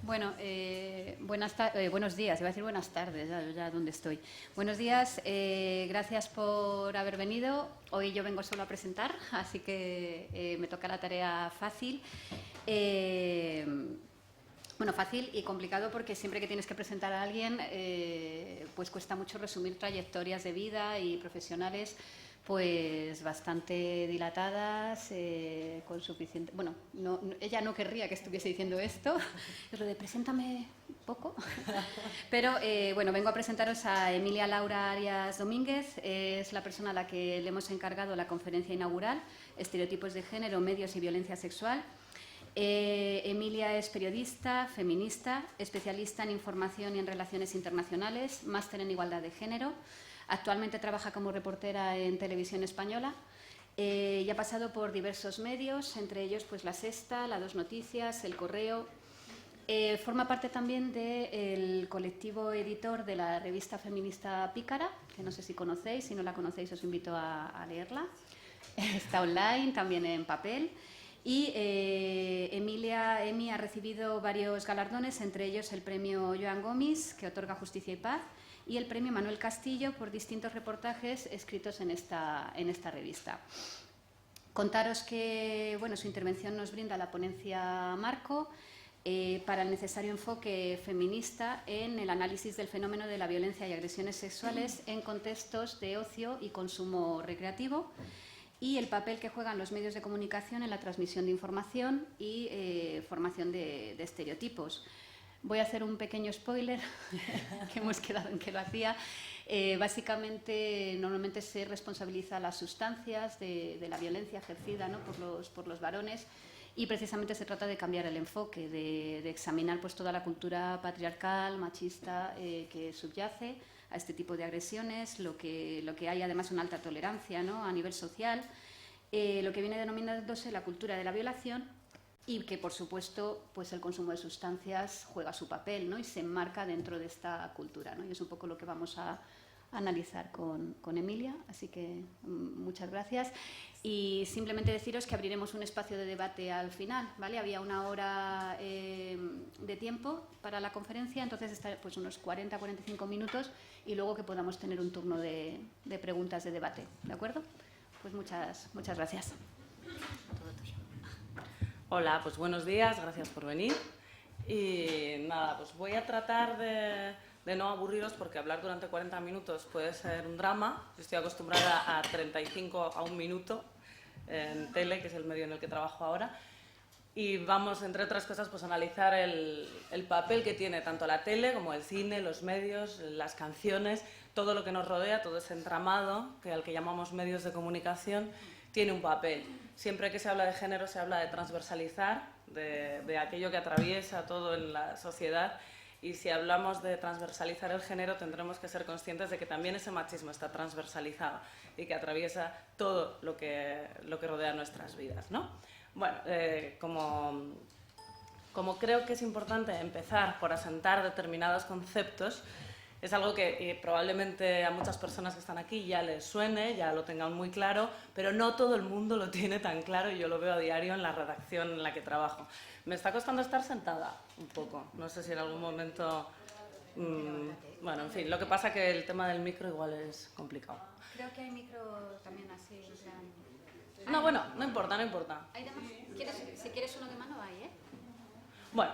Bueno, buenos días, iba a decir buenas tardes, ya donde estoy. Buenos días, gracias por haber venido. Hoy yo vengo solo a presentar, así que me toca la tarea fácil. Bueno, fácil y complicado porque siempre que tienes que presentar a alguien, pues cuesta mucho resumir trayectorias de vida y profesionales pues bastante dilatadas, con suficiente... Bueno, ella no querría que estuviese diciendo esto, es lo de preséntame poco, pero bueno, vengo a presentaros a Emilia Laura Arias Domínguez, es la persona a la que le hemos encargado la conferencia inaugural, Estereotipos de género, medios y violencia sexual. Emilia es periodista, feminista, especialista en información y en relaciones internacionales, máster en igualdad de género. Actualmente trabaja como reportera en Televisión Española y ha pasado por diversos medios, entre ellos pues La Sexta, La Dos Noticias, El Correo. Forma parte también del colectivo editor de la revista feminista Pícara, que no sé si conocéis, si no la conocéis os invito a leerla. Está online, también en papel. Y Emi ha recibido varios galardones, entre ellos el premio Joan Gomis, que otorga Justicia y Paz, y el premio Manuel Castillo por distintos reportajes escritos en esta revista. Contaros que bueno, su intervención nos brinda la ponencia marco para el necesario enfoque feminista en el análisis del fenómeno de la violencia y agresiones sexuales en contextos de ocio y consumo recreativo, y el papel que juegan los medios de comunicación en la transmisión de información y formación de estereotipos. Voy a hacer un pequeño spoiler, que hemos quedado en que lo hacía. Básicamente, normalmente se responsabiliza a las sustancias de la violencia ejercida, ¿no?, por los varones, y precisamente se trata de cambiar el enfoque, de examinar pues, toda la cultura patriarcal, machista que subyace a este tipo de agresiones, lo que hay además una alta tolerancia, ¿no?, a nivel social, lo que viene denominándose la cultura de la violación, y que, por supuesto, pues el consumo de sustancias juega su papel, ¿no?, y se enmarca dentro de esta cultura, ¿no? Y es un poco lo que vamos a analizar con Emilia, así que muchas gracias. Y simplemente deciros que abriremos un espacio de debate al final, ¿vale? Había una hora de tiempo para la conferencia, entonces está pues unos 40-45 minutos, y luego que podamos tener un turno de preguntas de debate, ¿de acuerdo? Pues muchas gracias. Todo tuyo. Hola, pues buenos días, gracias por venir. Y nada, pues voy a tratar de no aburriros porque hablar durante 40 minutos puede ser un drama. Yo estoy acostumbrada a 35 a un minuto en tele, que es el medio en el que trabajo ahora. Y vamos, entre otras cosas, pues a analizar el papel que tiene tanto la tele como el cine, los medios, las canciones, todo lo que nos rodea, todo ese entramado al que llamamos medios de comunicación, tiene un papel. Siempre que se habla de género se habla de transversalizar, de aquello que atraviesa todo en la sociedad, y si hablamos de transversalizar el género tendremos que ser conscientes de que también ese machismo está transversalizado y que atraviesa todo lo que rodea nuestras vidas, ¿no? Bueno, como creo que es importante empezar por asentar determinados conceptos, es algo que probablemente a muchas personas que están aquí ya les suene, ya lo tengan muy claro, pero no todo el mundo lo tiene tan claro, y yo lo veo a diario en la redacción en la que trabajo. Me está costando estar sentada un poco, no sé si en algún momento... bueno, en fin, lo que pasa es que el tema del micro igual es complicado. Creo que hay micro también así, o sea... No, bueno, no importa, no importa. ¿Hay de mano? Si quieres uno de mano, hay, ¿eh? Bueno,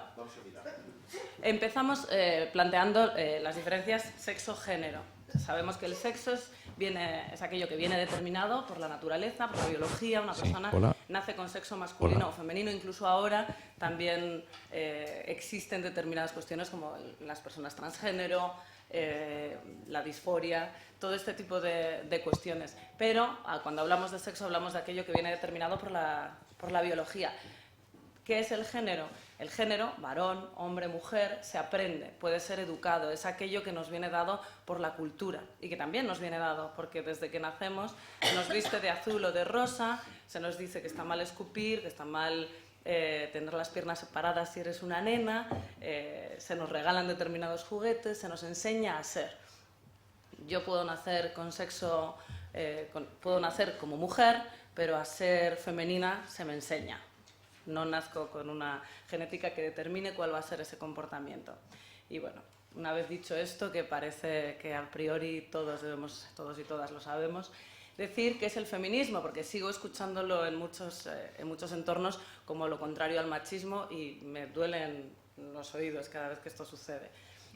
empezamos planteando las diferencias sexo-género. Sabemos que el sexo es aquello que viene determinado por la naturaleza, por la biología. Una persona nace con sexo masculino o femenino. Incluso ahora también existen determinadas cuestiones como las personas transgénero, la disforia, todo este tipo de cuestiones. Pero cuando hablamos de sexo hablamos de aquello que viene determinado por la biología. ¿Qué es el género? El género, varón, hombre, mujer, se aprende, puede ser educado, es aquello que nos viene dado por la cultura y que también nos viene dado porque desde que nacemos se nos viste de azul o de rosa, se nos dice que está mal escupir, que está mal tener las piernas separadas si eres una nena, se nos regalan determinados juguetes, se nos enseña a ser. Yo puedo nacer con sexo, puedo nacer como mujer, pero a ser femenina se me enseña. no nazco con una genética que determine cuál va a ser ese comportamiento. Y bueno, una vez dicho esto, que parece que a priori todos y todas lo sabemos, decir qué es el feminismo, porque sigo escuchándolo en muchos entornos como lo contrario al machismo y me duelen los oídos cada vez que esto sucede.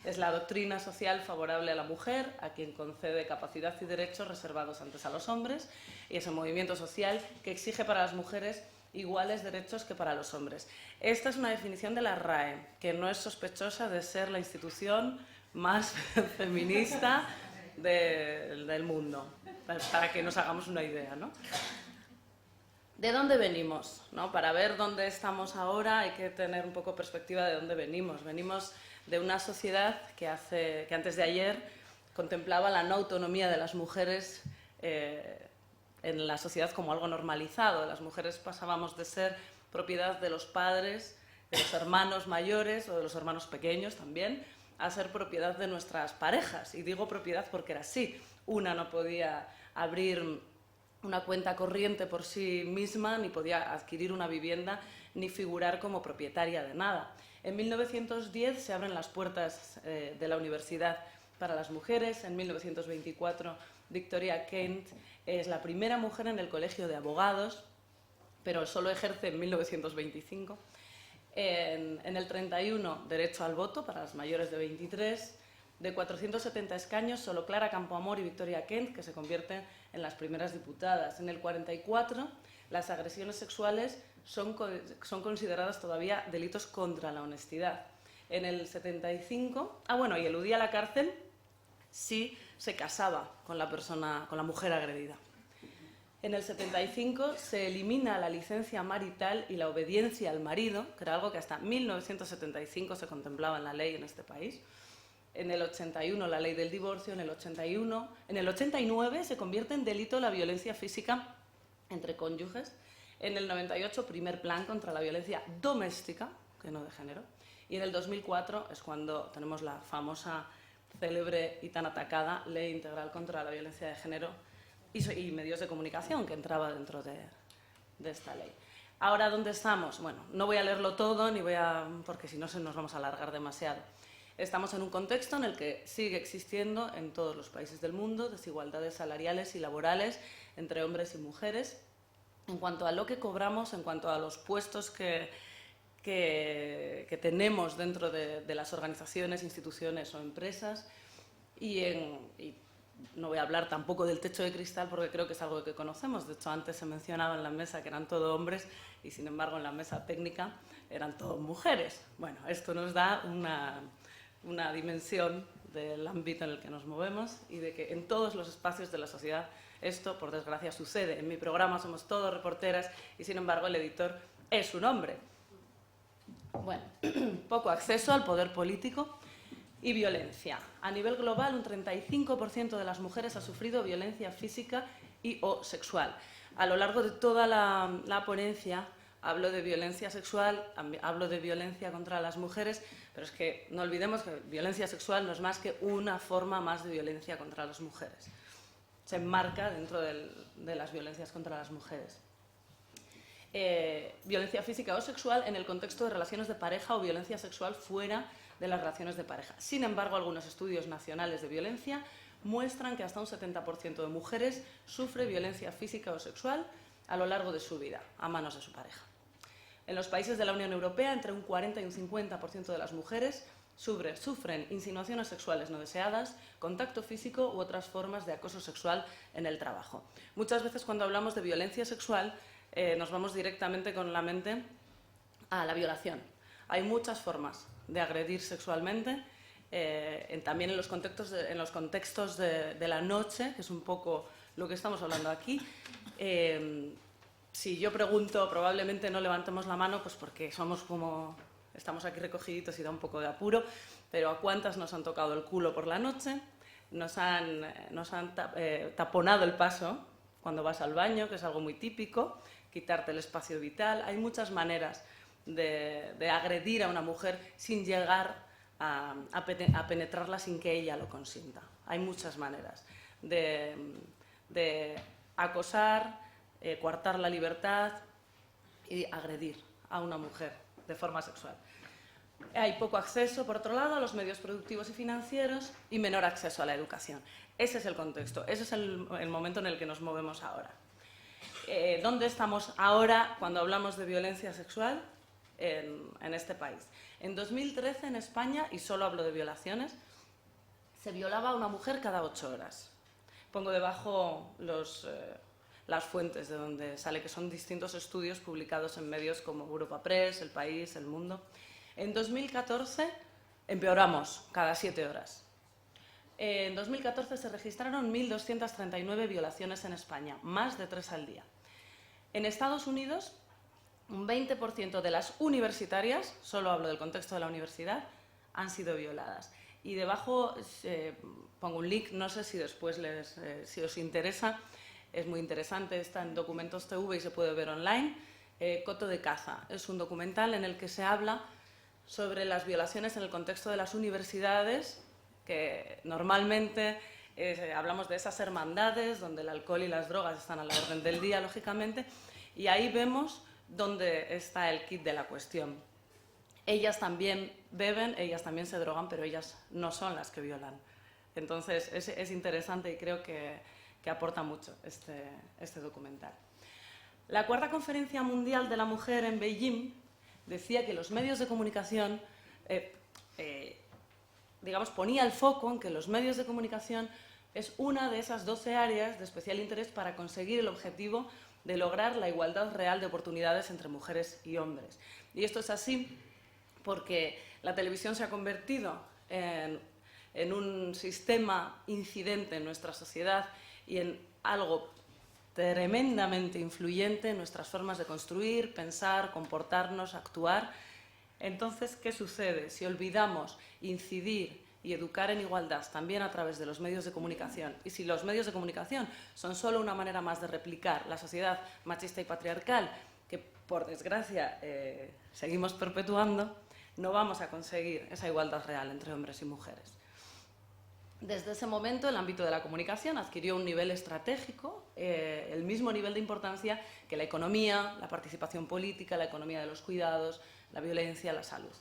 Es la doctrina social favorable a la mujer, a quien concede capacidad y derechos reservados antes a los hombres, y es un movimiento social que exige para las mujeres iguales derechos que para los hombres. Esta es una definición de la RAE, que no es sospechosa de ser la institución más feminista del mundo, para que nos hagamos una idea, ¿no? ¿De dónde venimos? ¿No? Para ver dónde estamos ahora hay que tener un poco perspectiva de dónde venimos. Venimos de una sociedad que antes de ayer contemplaba la no autonomía de las mujeres en la sociedad como algo normalizado. Las mujeres pasábamos de ser propiedad de los padres, de los hermanos mayores o de los hermanos pequeños también, a ser propiedad de nuestras parejas. Y digo propiedad porque era así. Una no podía abrir una cuenta corriente por sí misma, ni podía adquirir una vivienda, ni figurar como propietaria de nada. En 1910 se abren las puertas de la universidad para las mujeres. En 1924 Victoria Kent es la primera mujer en el colegio de abogados, pero solo ejerce en 1925. En el 31 derecho al voto para las mayores de 23. De 470 escaños, solo Clara Campoamor y Victoria Kent, que se convierten en las primeras diputadas. En el 44, las agresiones sexuales son consideradas todavía delitos contra la honestidad. En el 75, y eludía la cárcel si se casaba con la mujer agredida. En el 75 se elimina la licencia marital y la obediencia al marido, que era algo que hasta 1975 se contemplaba en la ley en este país. En el 81 la ley del divorcio, en el 89 se convierte en delito la violencia física entre cónyuges, en el 98 primer plan contra la violencia doméstica, que no de género, y en el 2004 es cuando tenemos la famosa, célebre y tan atacada Ley Integral contra la Violencia de Género y medios de comunicación, que entraba dentro de esta ley. Ahora, ¿dónde estamos? Bueno, no voy a leerlo todo, porque si no nos vamos a alargar demasiado. Estamos en un contexto en el que sigue existiendo en todos los países del mundo desigualdades salariales y laborales entre hombres y mujeres en cuanto a lo que cobramos, en cuanto a los puestos que tenemos dentro de las organizaciones, instituciones o empresas. Y no voy a hablar tampoco del techo de cristal porque creo que es algo que conocemos. De hecho, antes se mencionaba en la mesa que eran todo hombres y, sin embargo, en la mesa técnica eran todo mujeres. Bueno, esto nos da una dimensión del ámbito en el que nos movemos y de que en todos los espacios de la sociedad esto, por desgracia, sucede. En mi programa somos todos reporteras y, sin embargo, el editor es un hombre. Bueno, poco acceso al poder político y violencia. A nivel global, un 35% de las mujeres ha sufrido violencia física o sexual. A lo largo de toda la ponencia hablo de violencia sexual, hablo de violencia contra las mujeres, pero es que no olvidemos que violencia sexual no es más que una forma más de violencia contra las mujeres. Se enmarca dentro de las violencias contra las mujeres. Violencia física o sexual en el contexto de relaciones de pareja o violencia sexual fuera de las relaciones de pareja. Sin embargo, algunos estudios nacionales de violencia muestran que hasta un 70% de mujeres sufre violencia física o sexual a lo largo de su vida, a manos de su pareja. En los países de la Unión Europea, entre un 40 y un 50% de las mujeres sufren insinuaciones sexuales no deseadas, contacto físico u otras formas de acoso sexual en el trabajo. Muchas veces cuando hablamos de violencia sexual nos vamos directamente con la mente a la violación. Hay muchas formas de agredir sexualmente, también en los contextos de la noche, que es un poco lo que estamos hablando aquí. Si yo pregunto, probablemente no levantemos la mano, pues porque estamos aquí recogiditos y da un poco de apuro, pero ¿a cuántas nos han tocado el culo por la noche? Nos han taponado el paso cuando vas al baño, que es algo muy típico, quitarte el espacio vital. Hay muchas maneras de agredir a una mujer sin llegar a penetrarla sin que ella lo consienta. Hay muchas maneras de acosar, coartar la libertad y agredir a una mujer de forma sexual. Hay poco acceso, por otro lado, a los medios productivos y financieros y menor acceso a la educación. Ese es el contexto, ese es el momento en el que nos movemos ahora. ¿Dónde estamos ahora cuando hablamos de violencia sexual en este país? En 2013 en España, y solo hablo de violaciones, se violaba a una mujer cada 8 horas. Pongo debajo las fuentes de donde sale, que son distintos estudios publicados en medios como Europa Press, El País, El Mundo. En 2014 empeoramos cada 7 horas. En 2014 se registraron 1.239 violaciones en España, más de 3 al día. En Estados Unidos, un 20% de las universitarias, solo hablo del contexto de la universidad, han sido violadas. Y debajo pongo un link, no sé si después si os interesa, es muy interesante, está en Documentos TV y se puede ver online. Coto de caza es un documental en el que se habla sobre las violaciones en el contexto de las universidades, que normalmente hablamos de esas hermandades donde el alcohol y las drogas están a la orden del día, lógicamente, y ahí vemos dónde está el quid de la cuestión. Ellas también beben, ellas también se drogan, pero ellas no son las que violan. Entonces es interesante y creo que aporta mucho este documental. La Cuarta Conferencia Mundial de la Mujer en Beijing decía que los medios de comunicación, digamos, ponía el foco en que los medios de comunicación es una de esas 12 áreas de especial interés para conseguir el objetivo de lograr la igualdad real de oportunidades entre mujeres y hombres. Y esto es así porque la televisión se ha convertido en un sistema incidente en nuestra sociedad y en algo tremendamente influyente en nuestras formas de construir, pensar, comportarnos, actuar. Entonces, ¿qué sucede? Si olvidamos incidir y educar en igualdad también a través de los medios de comunicación, y si los medios de comunicación son solo una manera más de replicar la sociedad machista y patriarcal, que por desgracia seguimos perpetuando, no vamos a conseguir esa igualdad real entre hombres y mujeres. Desde ese momento, el ámbito de la comunicación adquirió un nivel estratégico, el mismo nivel de importancia que la economía, la participación política, la economía de los cuidados, la violencia, la salud.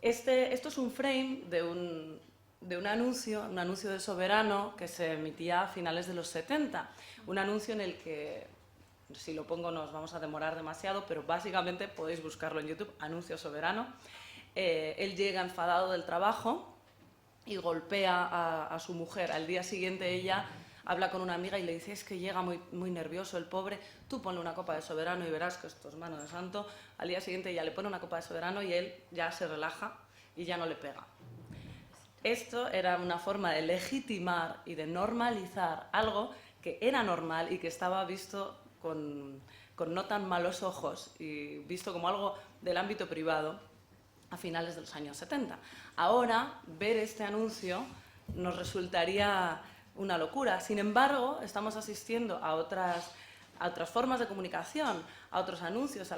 Esto es un frame de un anuncio de Soberano que se emitía a finales de los 70. Un anuncio en el que, si lo pongo nos vamos a demorar demasiado, pero básicamente podéis buscarlo en YouTube, anuncio Soberano. Él llega enfadado del trabajo y golpea a su mujer. Al día siguiente ella habla con una amiga y le dice: es que llega muy nervioso el pobre, tú ponle una copa de Soberano y verás que esto es mano de santo. Al día siguiente ella le pone una copa de Soberano y él ya se relaja y ya no le pega. Esto era una forma de legitimar y de normalizar algo que era normal y que estaba visto con no tan malos ojos y visto como algo del ámbito privado a finales de los años 70. Ahora, ver este anuncio nos resultaría una locura. Sin embargo, estamos asistiendo a otras formas de comunicación, a otros anuncios, a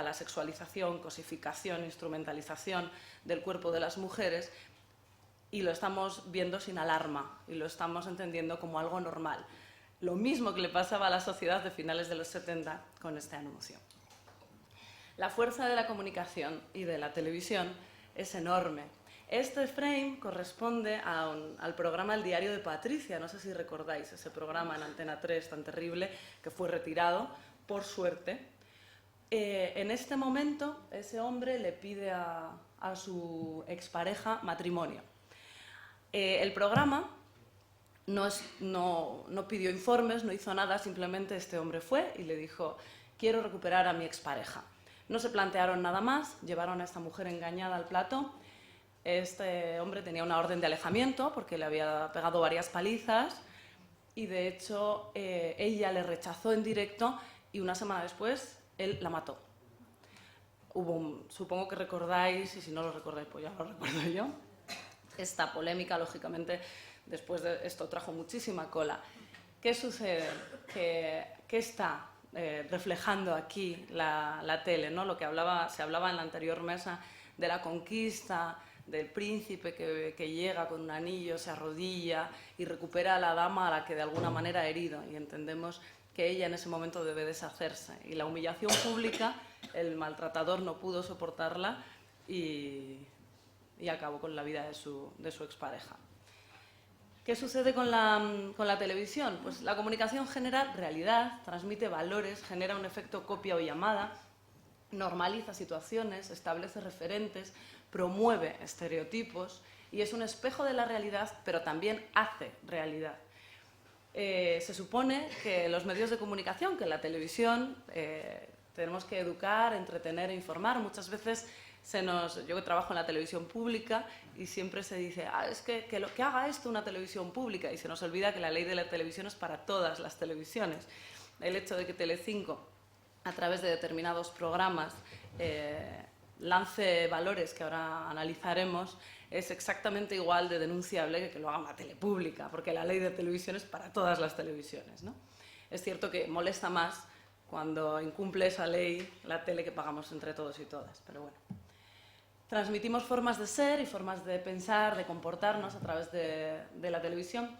la sexualización, cosificación, instrumentalización del cuerpo de las mujeres, y lo estamos viendo sin alarma y lo estamos entendiendo como algo normal. Lo mismo que le pasaba a la sociedad de finales de los 70 con este anuncio. La fuerza de la comunicación y de la televisión es enorme. Este frame corresponde al programa El Diario de Patricia. No sé si recordáis ese programa en Antena 3 tan terrible que fue retirado, por suerte. En este momento, ese hombre le pide a su expareja matrimonio. El programa no pidió informes, no hizo nada, simplemente este hombre fue y le dijo: quiero recuperar a mi expareja. No se plantearon nada más, llevaron a esta mujer engañada al plató. Este hombre tenía una orden de alejamiento porque le había pegado varias palizas y, de hecho, ella le rechazó en directo y una semana después él la mató. Supongo que recordáis, y si no lo recordáis, pues ya lo recuerdo yo, esta polémica, lógicamente, después de esto trajo muchísima cola. ¿Qué sucede? Que está reflejando aquí la tele, ¿no? Lo que se hablaba en la anterior mesa de la conquista, del príncipe que llega con un anillo, se arrodilla y recupera a la dama a la que de alguna manera ha herido, y entendemos que ella en ese momento debe deshacerse. Y la humillación pública el maltratador no pudo soportarla y acabó con la vida de su expareja. ¿Qué sucede con la televisión? Pues la comunicación genera realidad, transmite valores, genera un efecto copia o llamada, normaliza situaciones, establece referentes, promueve estereotipos y es un espejo de la realidad, pero también hace realidad. Se supone que los medios de comunicación, que la televisión, tenemos que educar, entretener e informar. Muchas veces yo trabajo en la televisión pública y siempre se dice, es que haga esto una televisión pública, y se nos olvida que la ley de la televisión es para todas las televisiones. El hecho de que Telecinco, a través de determinados programas, lance valores que ahora analizaremos, es exactamente igual de denunciable que lo haga una tele pública, porque la ley de televisión es para todas las televisiones, ¿no? Es cierto que molesta más cuando incumple esa ley la tele que pagamos entre todos y todas, pero bueno. Transmitimos formas de ser y formas de pensar, de comportarnos a través de la televisión,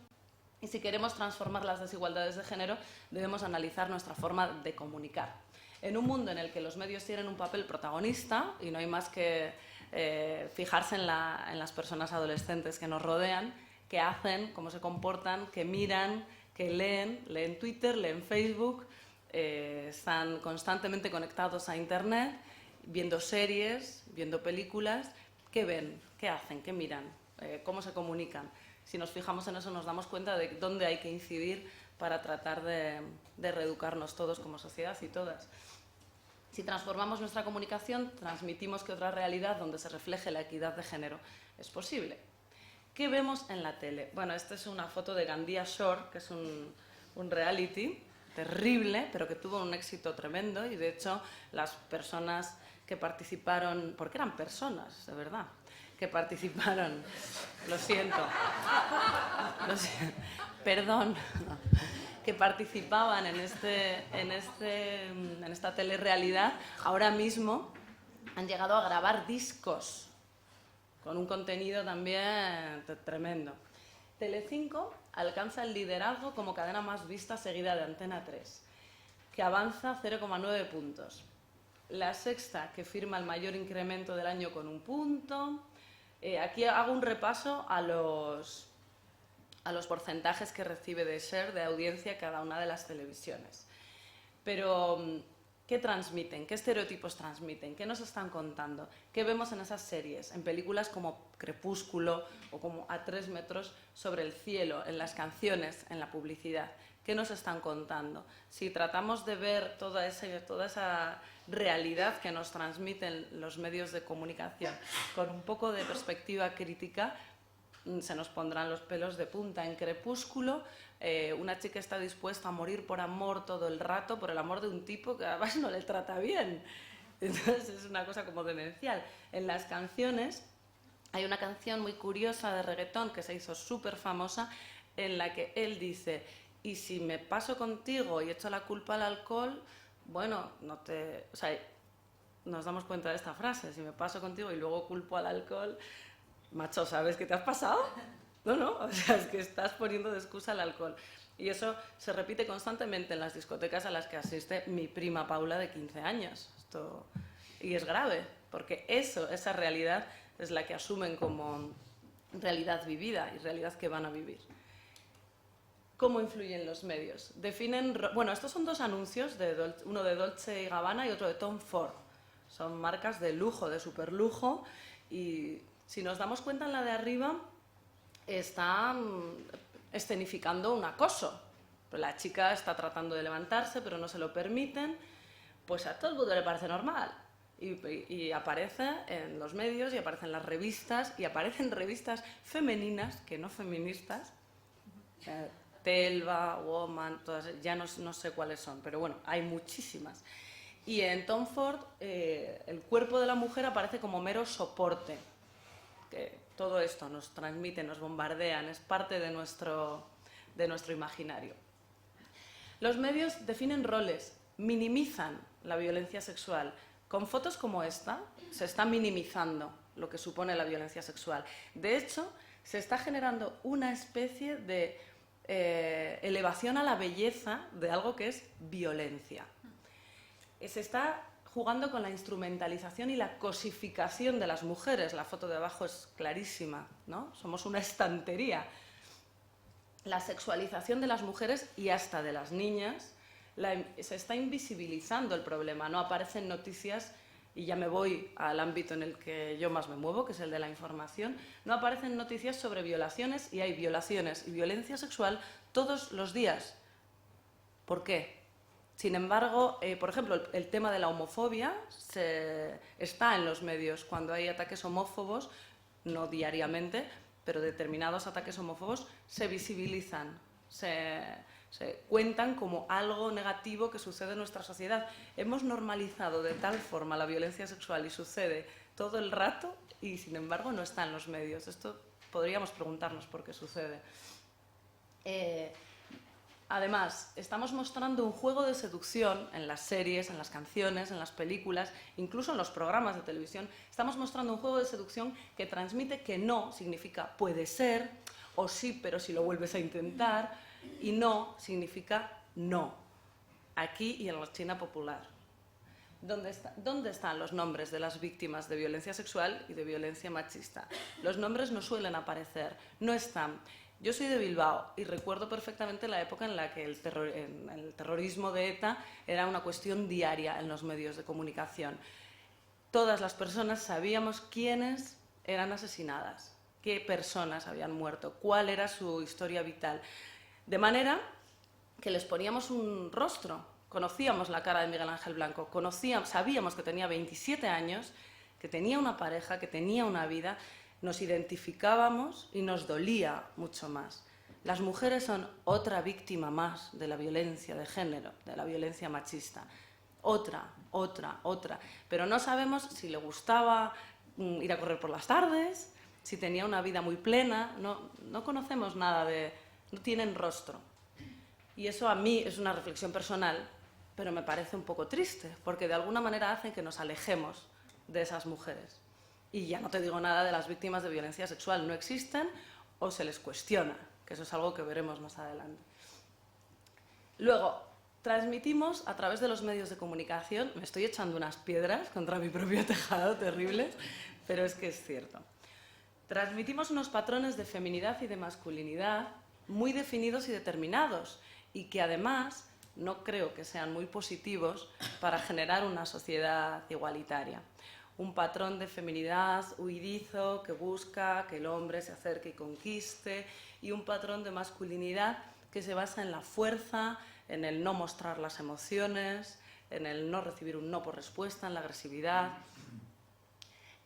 y si queremos transformar las desigualdades de género debemos analizar nuestra forma de comunicar. En un mundo en el que los medios tienen un papel protagonista y no hay más que fijarse en las personas adolescentes que nos rodean, qué hacen, cómo se comportan, qué miran, qué leen Twitter, leen Facebook, están constantemente conectados a Internet, viendo series, viendo películas. ¿Qué ven? ¿Qué hacen? ¿Qué miran? ¿Cómo se comunican? Si nos fijamos en eso nos damos cuenta de dónde hay que incidir para tratar de reeducarnos todos como sociedad y todas. Si transformamos nuestra comunicación, transmitimos que otra realidad donde se refleje la equidad de género es posible. ¿Qué vemos en la tele? Bueno, esta es una foto de Gandia Shore, que es un reality terrible, pero que tuvo un éxito tremendo, y de hecho las personas que participaron, porque eran personas, de verdad, que participaron, lo siento, perdón, que participaban en esta telerrealidad, ahora mismo han llegado a grabar discos con un contenido también tremendo. Telecinco alcanza el liderazgo como cadena más vista, seguida de Antena 3, que avanza 0,9 puntos. La Sexta, que firma el mayor incremento del año con 1 punto. Aquí hago un repaso a los porcentajes que recibe de share, de audiencia, cada una de las televisiones. Pero, ¿qué transmiten? ¿Qué estereotipos transmiten? ¿Qué nos están contando? ¿Qué vemos en esas series? En películas como Crepúsculo o como A 3 metros sobre el cielo, en las canciones, en la publicidad. ¿Qué nos están contando? Si tratamos de ver toda esa realidad que nos transmiten los medios de comunicación con un poco de perspectiva crítica, se nos pondrán los pelos de punta. En Crepúsculo, una chica está dispuesta a morir por amor todo el rato, por el amor de un tipo que además no le trata bien. Entonces es una cosa como demencial. En las canciones, hay una canción muy curiosa de reggaetón que se hizo súper famosa, en la que él dice: y si me paso contigo y echo la culpa al alcohol, bueno, nos damos cuenta de esta frase: si me paso contigo y luego culpo al alcohol, macho, ¿sabes qué te has pasado? No, o sea, es que estás poniendo de excusa el alcohol. Y eso se repite constantemente en las discotecas a las que asiste mi prima Paula, de 15 años. Y es grave, porque esa realidad es la que asumen como realidad vivida y realidad que van a vivir. ¿Cómo influyen los medios? Bueno, estos son 2 anuncios, uno de Dolce & Gabbana y otro de Tom Ford. Son marcas de lujo, de superlujo, y si nos damos cuenta, en la de arriba están escenificando un acoso. La chica está tratando de levantarse, pero no se lo permiten. Pues a todo el mundo le parece normal. Y aparece en los medios, y aparecen las revistas, y aparecen revistas femeninas, que no feministas. Telva, Woman, todas, ya no sé cuáles son, pero bueno, hay muchísimas. Y en Tom Ford, el cuerpo de la mujer aparece como mero soporte. Que todo esto nos transmite, nos bombardean, es parte de nuestro imaginario. Los medios definen roles, minimizan la violencia sexual. Con fotos como esta se está minimizando lo que supone la violencia sexual. De hecho, se está generando una especie de elevación a la belleza de algo que es violencia. Se está jugando con la instrumentalización y la cosificación de las mujeres. La foto de abajo es clarísima, ¿no? Somos una estantería. La sexualización de las mujeres y hasta de las niñas, se está invisibilizando el problema, no aparecen noticias, y ya me voy al ámbito en el que yo más me muevo, que es el de la información, no aparecen noticias sobre violaciones, y hay violaciones y violencia sexual todos los días. ¿Por qué? Sin embargo, por ejemplo, el tema de la homofobia está en los medios. Cuando hay ataques homófobos, no diariamente, pero determinados ataques homófobos se visibilizan, se cuentan como algo negativo que sucede en nuestra sociedad. Hemos normalizado de tal forma la violencia sexual y sucede todo el rato y, sin embargo, no está en los medios. Esto podríamos preguntarnos por qué sucede. Además, estamos mostrando un juego de seducción en las series, en las canciones, en las películas, incluso en los programas de televisión. Estamos mostrando un juego de seducción que transmite que no significa puede ser, o sí, pero si lo vuelves a intentar, y no significa no, aquí y en la China popular. ¿Dónde están los nombres de las víctimas de violencia sexual y de violencia machista? Los nombres no suelen aparecer, no están. Yo soy de Bilbao y recuerdo perfectamente la época en la que el terrorismo de ETA era una cuestión diaria en los medios de comunicación. Todas las personas sabíamos quiénes eran asesinadas, qué personas habían muerto, cuál era su historia vital. De manera que les poníamos un rostro. Conocíamos la cara de Miguel Ángel Blanco, sabíamos que tenía 27 años, que tenía una pareja, que tenía una vida. Nos identificábamos y nos dolía mucho más. Las mujeres son otra víctima más de la violencia de género, de la violencia machista. Otra. Pero no sabemos si le gustaba ir a correr por las tardes, si tenía una vida muy plena. No conocemos nada no tienen rostro. Y eso a mí es una reflexión personal, pero me parece un poco triste, porque de alguna manera hacen que nos alejemos de esas mujeres. Y ya no te digo nada de las víctimas de violencia sexual. No existen o se les cuestiona, que eso es algo que veremos más adelante. Luego, transmitimos a través de los medios de comunicación, me estoy echando unas piedras contra mi propio tejado terribles, pero es que es cierto. Transmitimos unos patrones de feminidad y de masculinidad muy definidos y determinados, y que además no creo que sean muy positivos para generar una sociedad igualitaria. Un patrón de feminidad huidizo que busca que el hombre se acerque y conquiste, y un patrón de masculinidad que se basa en la fuerza, en el no mostrar las emociones, en el no recibir un no por respuesta, en la agresividad.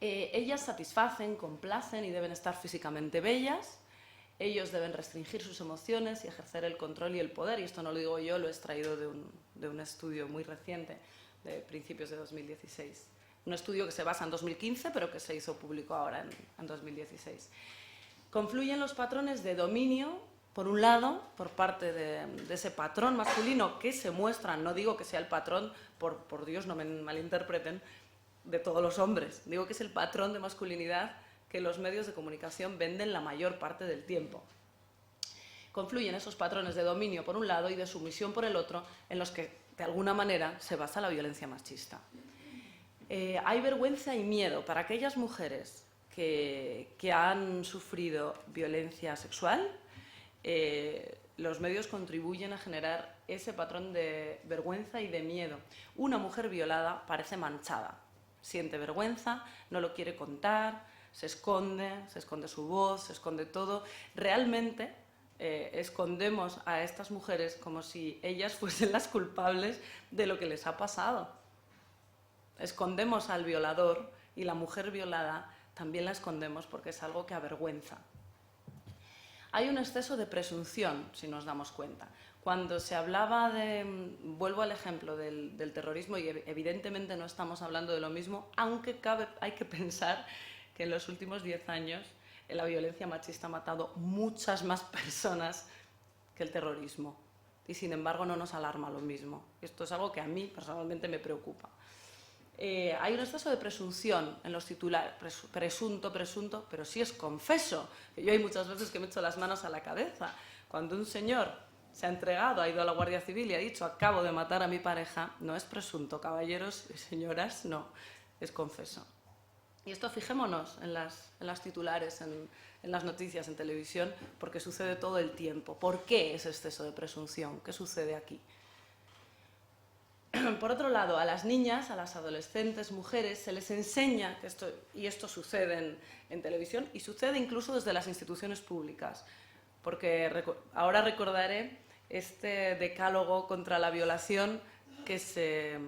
Ellas satisfacen, complacen y deben estar físicamente bellas. Ellos deben restringir sus emociones y ejercer el control y el poder, y esto no lo digo yo, lo he extraído de un estudio muy reciente, de principios de 2016. Un estudio que se basa en 2015, pero que se hizo público ahora en 2016. Confluyen los patrones de dominio, por un lado, por parte de ese patrón masculino que se muestra, no digo que sea el patrón, por Dios no me malinterpreten, de todos los hombres, digo que es el patrón de masculinidad que los medios de comunicación venden la mayor parte del tiempo. Confluyen esos patrones de dominio por un lado y de sumisión por el otro, en los que de alguna manera se basa la violencia machista. Hay vergüenza y miedo para aquellas mujeres que han sufrido violencia sexual. Los medios contribuyen a generar ese patrón de vergüenza y de miedo. Una mujer violada parece manchada, siente vergüenza, no lo quiere contar, se esconde su voz, se esconde todo. Realmente escondemos a estas mujeres como si ellas fuesen las culpables de lo que les ha pasado. Escondemos al violador, y la mujer violada también la escondemos porque es algo que avergüenza. Hay un exceso de presunción, si nos damos cuenta. Cuando se hablaba vuelvo al ejemplo del terrorismo, y evidentemente no estamos hablando de lo mismo, aunque hay que pensar que en los últimos 10 años la violencia machista ha matado muchas más personas que el terrorismo, y sin embargo no nos alarma lo mismo. Esto es algo que a mí personalmente me preocupa. Hay un exceso de presunción en los titulares, presunto, pero sí es confeso. Yo hay muchas veces que me echo las manos a la cabeza. Cuando un señor se ha entregado, ha ido a la Guardia Civil y ha dicho acabo de matar a mi pareja, no es presunto, caballeros y señoras, no, es confeso. Y esto fijémonos en las titulares, en las noticias, en televisión, porque sucede todo el tiempo. ¿Por qué ese exceso de presunción? ¿Qué sucede aquí? Por otro lado, a las niñas, a las adolescentes, mujeres, se les enseña, y esto sucede en televisión, y sucede incluso desde las instituciones públicas, porque ahora recordaré este decálogo contra la violación que se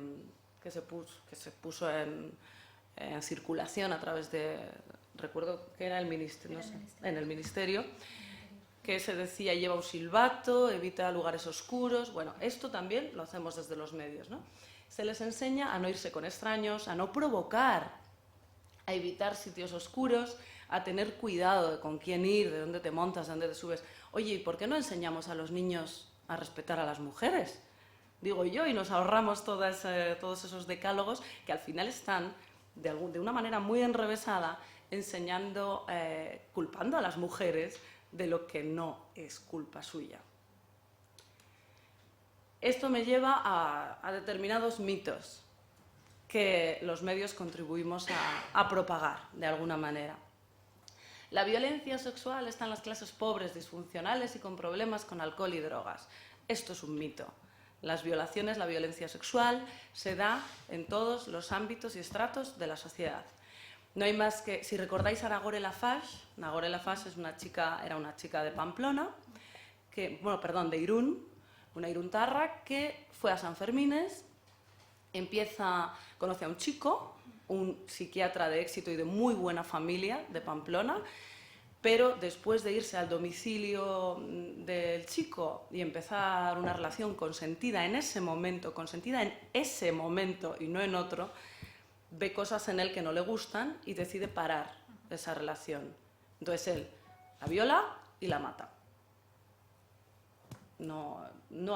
puso en circulación a través de, recuerdo que era el ministerio, no sé, en el ministerio, que se decía lleva un silbato, evita lugares oscuros. Bueno, esto también lo hacemos desde los medios, ¿no? Se les enseña a no irse con extraños, a no provocar, a evitar sitios oscuros, a tener cuidado de con quién ir, de dónde te montas, de dónde te subes. Oye, ¿y por qué no enseñamos a los niños a respetar a las mujeres? Digo yo, y nos ahorramos todos esos decálogos que al final están, de una manera muy enrevesada, enseñando, culpando a las mujeres de lo que no es culpa suya. Esto me lleva a determinados mitos que los medios contribuimos a propagar de alguna manera. La violencia sexual está en las clases pobres, disfuncionales y con problemas con alcohol y drogas. Esto es un mito. Las violaciones, la violencia sexual se da en todos los ámbitos y estratos de la sociedad. No hay más que, si recordáis a Nagore Laffage era una chica de Pamplona, de Irún, una iruntarra que fue a San Fermines, conoce a un chico, un psiquiatra de éxito y de muy buena familia de Pamplona, pero después de irse al domicilio del chico y empezar una relación consentida en ese momento y no en otro, ve cosas en él que no le gustan y decide parar esa relación. Entonces él la viola y la mata. No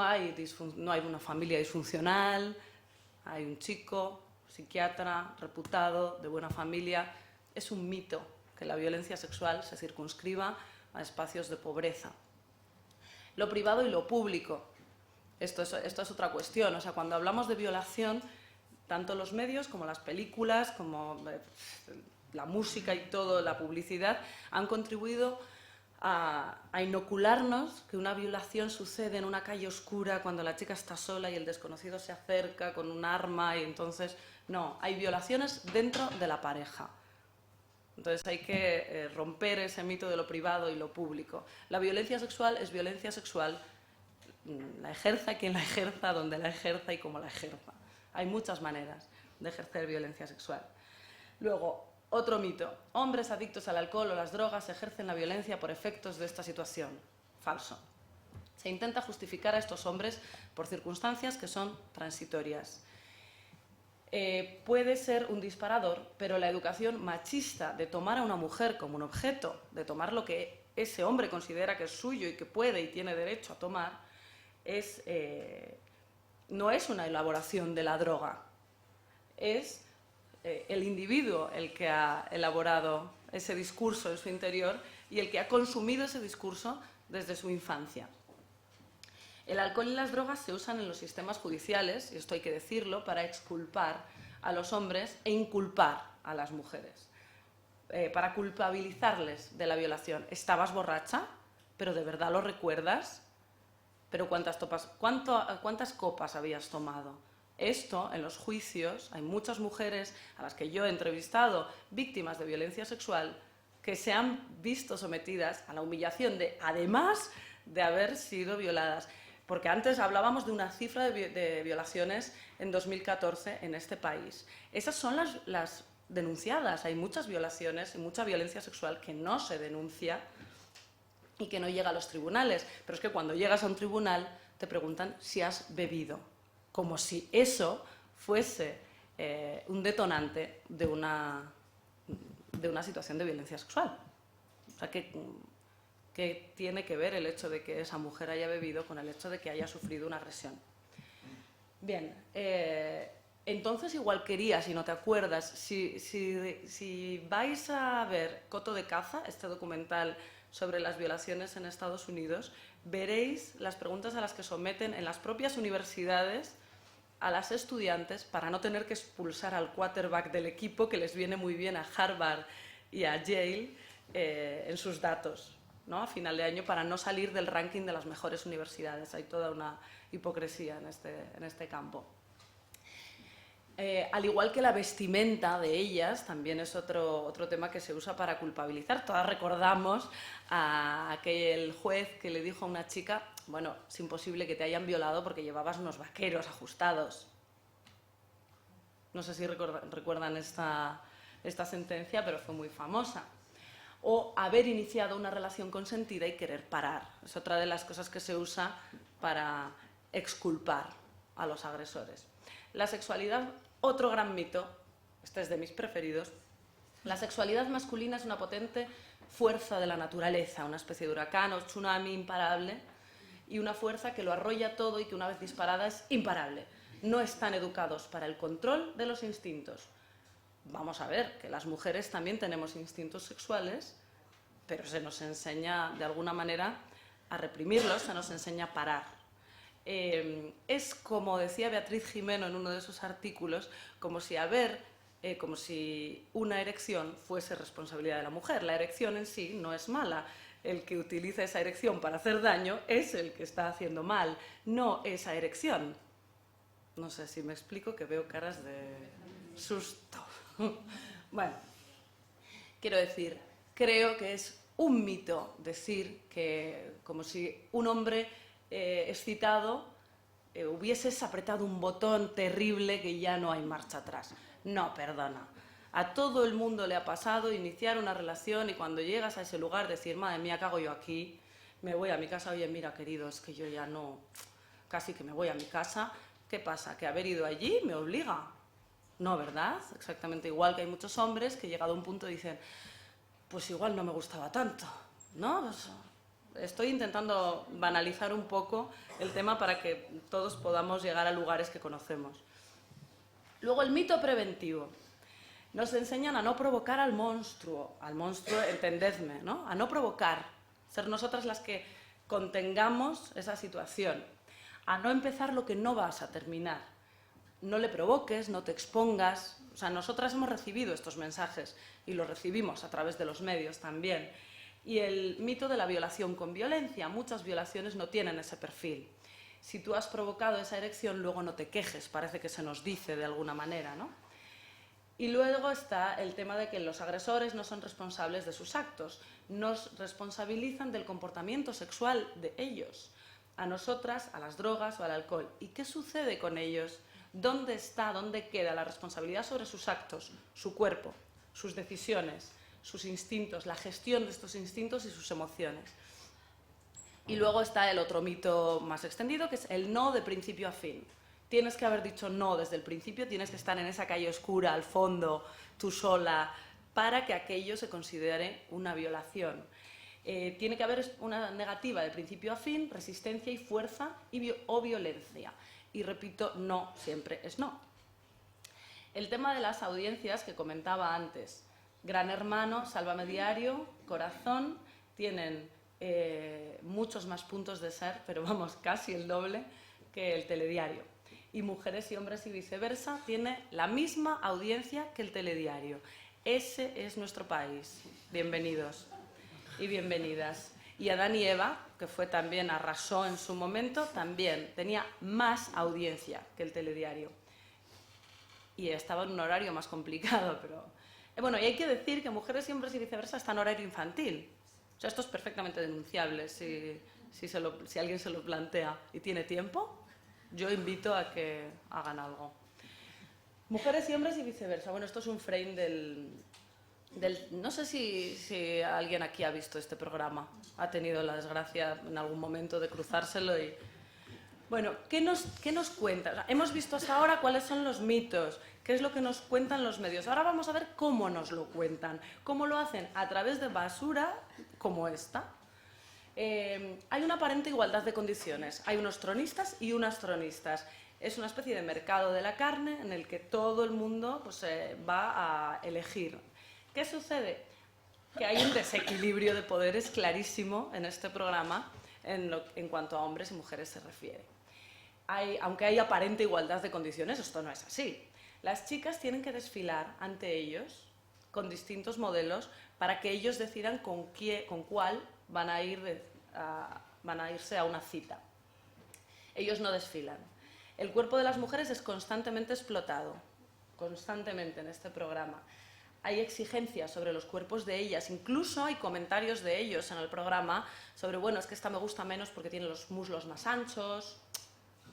hay una familia disfuncional, hay un chico, psiquiatra, reputado, de buena familia. Es un mito que la violencia sexual se circunscriba a espacios de pobreza. Lo privado y lo público. Esto es otra cuestión. O sea, cuando hablamos de violación, tanto los medios como las películas, como la música y todo, la publicidad, han contribuido a inocularnos que una violación sucede en una calle oscura cuando la chica está sola y el desconocido se acerca con un arma y entonces... No, hay violaciones dentro de la pareja. Entonces hay que romper ese mito de lo privado y lo público. La violencia sexual es violencia sexual, la ejerza quien la ejerza, donde la ejerza y cómo la ejerza. Hay muchas maneras de ejercer violencia sexual. Luego, otro mito. Hombres adictos al alcohol o las drogas ejercen la violencia por efectos de esta situación. Falso. Se intenta justificar a estos hombres por circunstancias que son transitorias. Puede ser un disparador, pero la educación machista de tomar a una mujer como un objeto, de tomar lo que ese hombre considera que es suyo y que puede y tiene derecho a tomar, no es una elaboración de la droga, es el individuo el que ha elaborado ese discurso en su interior y el que ha consumido ese discurso desde su infancia. El alcohol y las drogas se usan en los sistemas judiciales, y esto hay que decirlo, para exculpar a los hombres e inculpar a las mujeres, para culpabilizarles de la violación. ¿Estabas borracha? ¿Pero de verdad lo recuerdas? ¿Pero cuántas copas habías tomado? Esto, en los juicios, hay muchas mujeres a las que yo he entrevistado, víctimas de violencia sexual, que se han visto sometidas a la humillación además de haber sido violadas. Porque antes hablábamos de una cifra de violaciones en 2014 en este país. Esas son las denunciadas. Hay muchas violaciones y mucha violencia sexual que no se denuncia y que no llega a los tribunales. Pero es que cuando llegas a un tribunal te preguntan si has bebido, como si eso fuese un detonante de una situación de violencia sexual. O sea, ¿qué tiene que ver el hecho de que esa mujer haya bebido con el hecho de que haya sufrido una agresión? Bien, entonces igual quería, si no te acuerdas, si vais a ver Coto de Caza, este documental sobre las violaciones en Estados Unidos, veréis las preguntas a las que someten en las propias universidades a las estudiantes para no tener que expulsar al quarterback del equipo, que les viene muy bien a Harvard y a Yale en sus datos, ¿no? A final de año, para no salir del ranking de las mejores universidades. Hay toda una hipocresía en este campo. Al igual que la vestimenta de ellas, también es otro tema que se usa para culpabilizar. Todas recordamos a aquel juez que le dijo a una chica: bueno, es imposible que te hayan violado porque llevabas unos vaqueros ajustados. No sé si recuerdan esta sentencia, pero fue muy famosa. O haber iniciado una relación consentida y querer parar. Es otra de las cosas que se usa para exculpar a los agresores. La sexualidad, otro gran mito, este es de mis preferidos. La sexualidad masculina es una potente fuerza de la naturaleza, una especie de huracán o tsunami imparable, y una fuerza que lo arrolla todo y que una vez disparada es imparable. No están educados para el control de los instintos. Vamos a ver que las mujeres también tenemos instintos sexuales, pero se nos enseña de alguna manera a reprimirlos, se nos enseña a parar. Es, como decía Beatriz Gimeno en uno de sus artículos, como si una erección fuese responsabilidad de la mujer. La erección en sí no es mala. El que utiliza esa erección para hacer daño es el que está haciendo mal, no esa erección. No sé si me explico, que veo caras de susto. Bueno, quiero decir, creo que es un mito decir que, como si un hombre excitado hubieses apretado un botón terrible que ya no hay marcha atrás. No, perdona. A todo el mundo le ha pasado iniciar una relación y cuando llegas a ese lugar decir: madre mía, ¿qué hago yo aquí? Me voy a mi casa. Oye, mira, querido, es que yo ya no... Casi que me voy a mi casa. ¿Qué pasa? ¿Que haber ido allí me obliga? No, ¿verdad? Exactamente igual que hay muchos hombres que llegado a un punto dicen: pues igual no me gustaba tanto, ¿no? Pues estoy intentando banalizar un poco el tema para que todos podamos llegar a lugares que conocemos. Luego, el mito preventivo. Nos enseñan a no provocar al monstruo, entendedme, ¿no? A no provocar, ser nosotras las que contengamos esa situación, a no empezar lo que no vas a terminar. No le provoques, no te expongas. O sea, nosotras hemos recibido estos mensajes y los recibimos a través de los medios también. Y el mito de la violación con violencia. Muchas violaciones no tienen ese perfil. Si tú has provocado esa erección, luego no te quejes, parece que se nos dice de alguna manera, ¿no? Y luego está el tema de que los agresores no son responsables de sus actos, nos responsabilizan del comportamiento sexual de ellos, a nosotras, a las drogas o al alcohol. ¿Y qué sucede con ellos? ¿Dónde queda la responsabilidad sobre sus actos, su cuerpo, sus decisiones, sus instintos, la gestión de estos instintos y sus emociones? Y luego está el otro mito más extendido, que es el no de principio a fin. Tienes que haber dicho no desde el principio, tienes que estar en esa calle oscura, al fondo, tú sola, para que aquello se considere una violación. Tiene que haber una negativa de principio a fin, resistencia y fuerza o violencia. Y repito, no siempre es no. El tema de las audiencias que comentaba antes. Gran Hermano, Sálvame Diario, Corazón, tienen muchos más puntos de ser, pero vamos, casi el doble que el telediario. Y Mujeres y Hombres y Viceversa tiene la misma audiencia que el telediario. Ese es nuestro país. Bienvenidos y bienvenidas. Y Adán y Eva, que también arrasó en su momento, también tenía más audiencia que el telediario. Y estaba en un horario más complicado, pero... Bueno, y hay que decir que Mujeres y Hombres y Viceversa está en horario infantil. O sea, esto es perfectamente denunciable si alguien se lo plantea y tiene tiempo. Yo invito a que hagan algo. Mujeres y Hombres y Viceversa. Bueno, esto es un frame del no sé si alguien aquí ha visto este programa. Ha tenido la desgracia en algún momento de cruzárselo y... Bueno, ¿qué nos cuenta? O sea, hemos visto hasta ahora cuáles son los mitos, qué es lo que nos cuentan los medios. Ahora vamos a ver cómo nos lo cuentan. Cómo lo hacen a través de basura como esta. Hay una aparente igualdad de condiciones. Hay unos tronistas y unas tronistas. Es una especie de mercado de la carne en el que todo el mundo va a elegir. ¿Qué sucede? que hay un desequilibrio de poderes clarísimo en este programa en cuanto a hombres y mujeres se refiere. Aunque hay aparente igualdad de condiciones, esto no es así. Las chicas tienen que desfilar ante ellos con distintos modelos para que ellos decidan con cuál van a irse a una cita. Ellos no desfilan. El cuerpo de las mujeres es constantemente explotado, constantemente en este programa. Hay exigencias sobre los cuerpos de ellas, incluso hay comentarios de ellos en el programa sobre, bueno, es que esta me gusta menos porque tiene los muslos más anchos.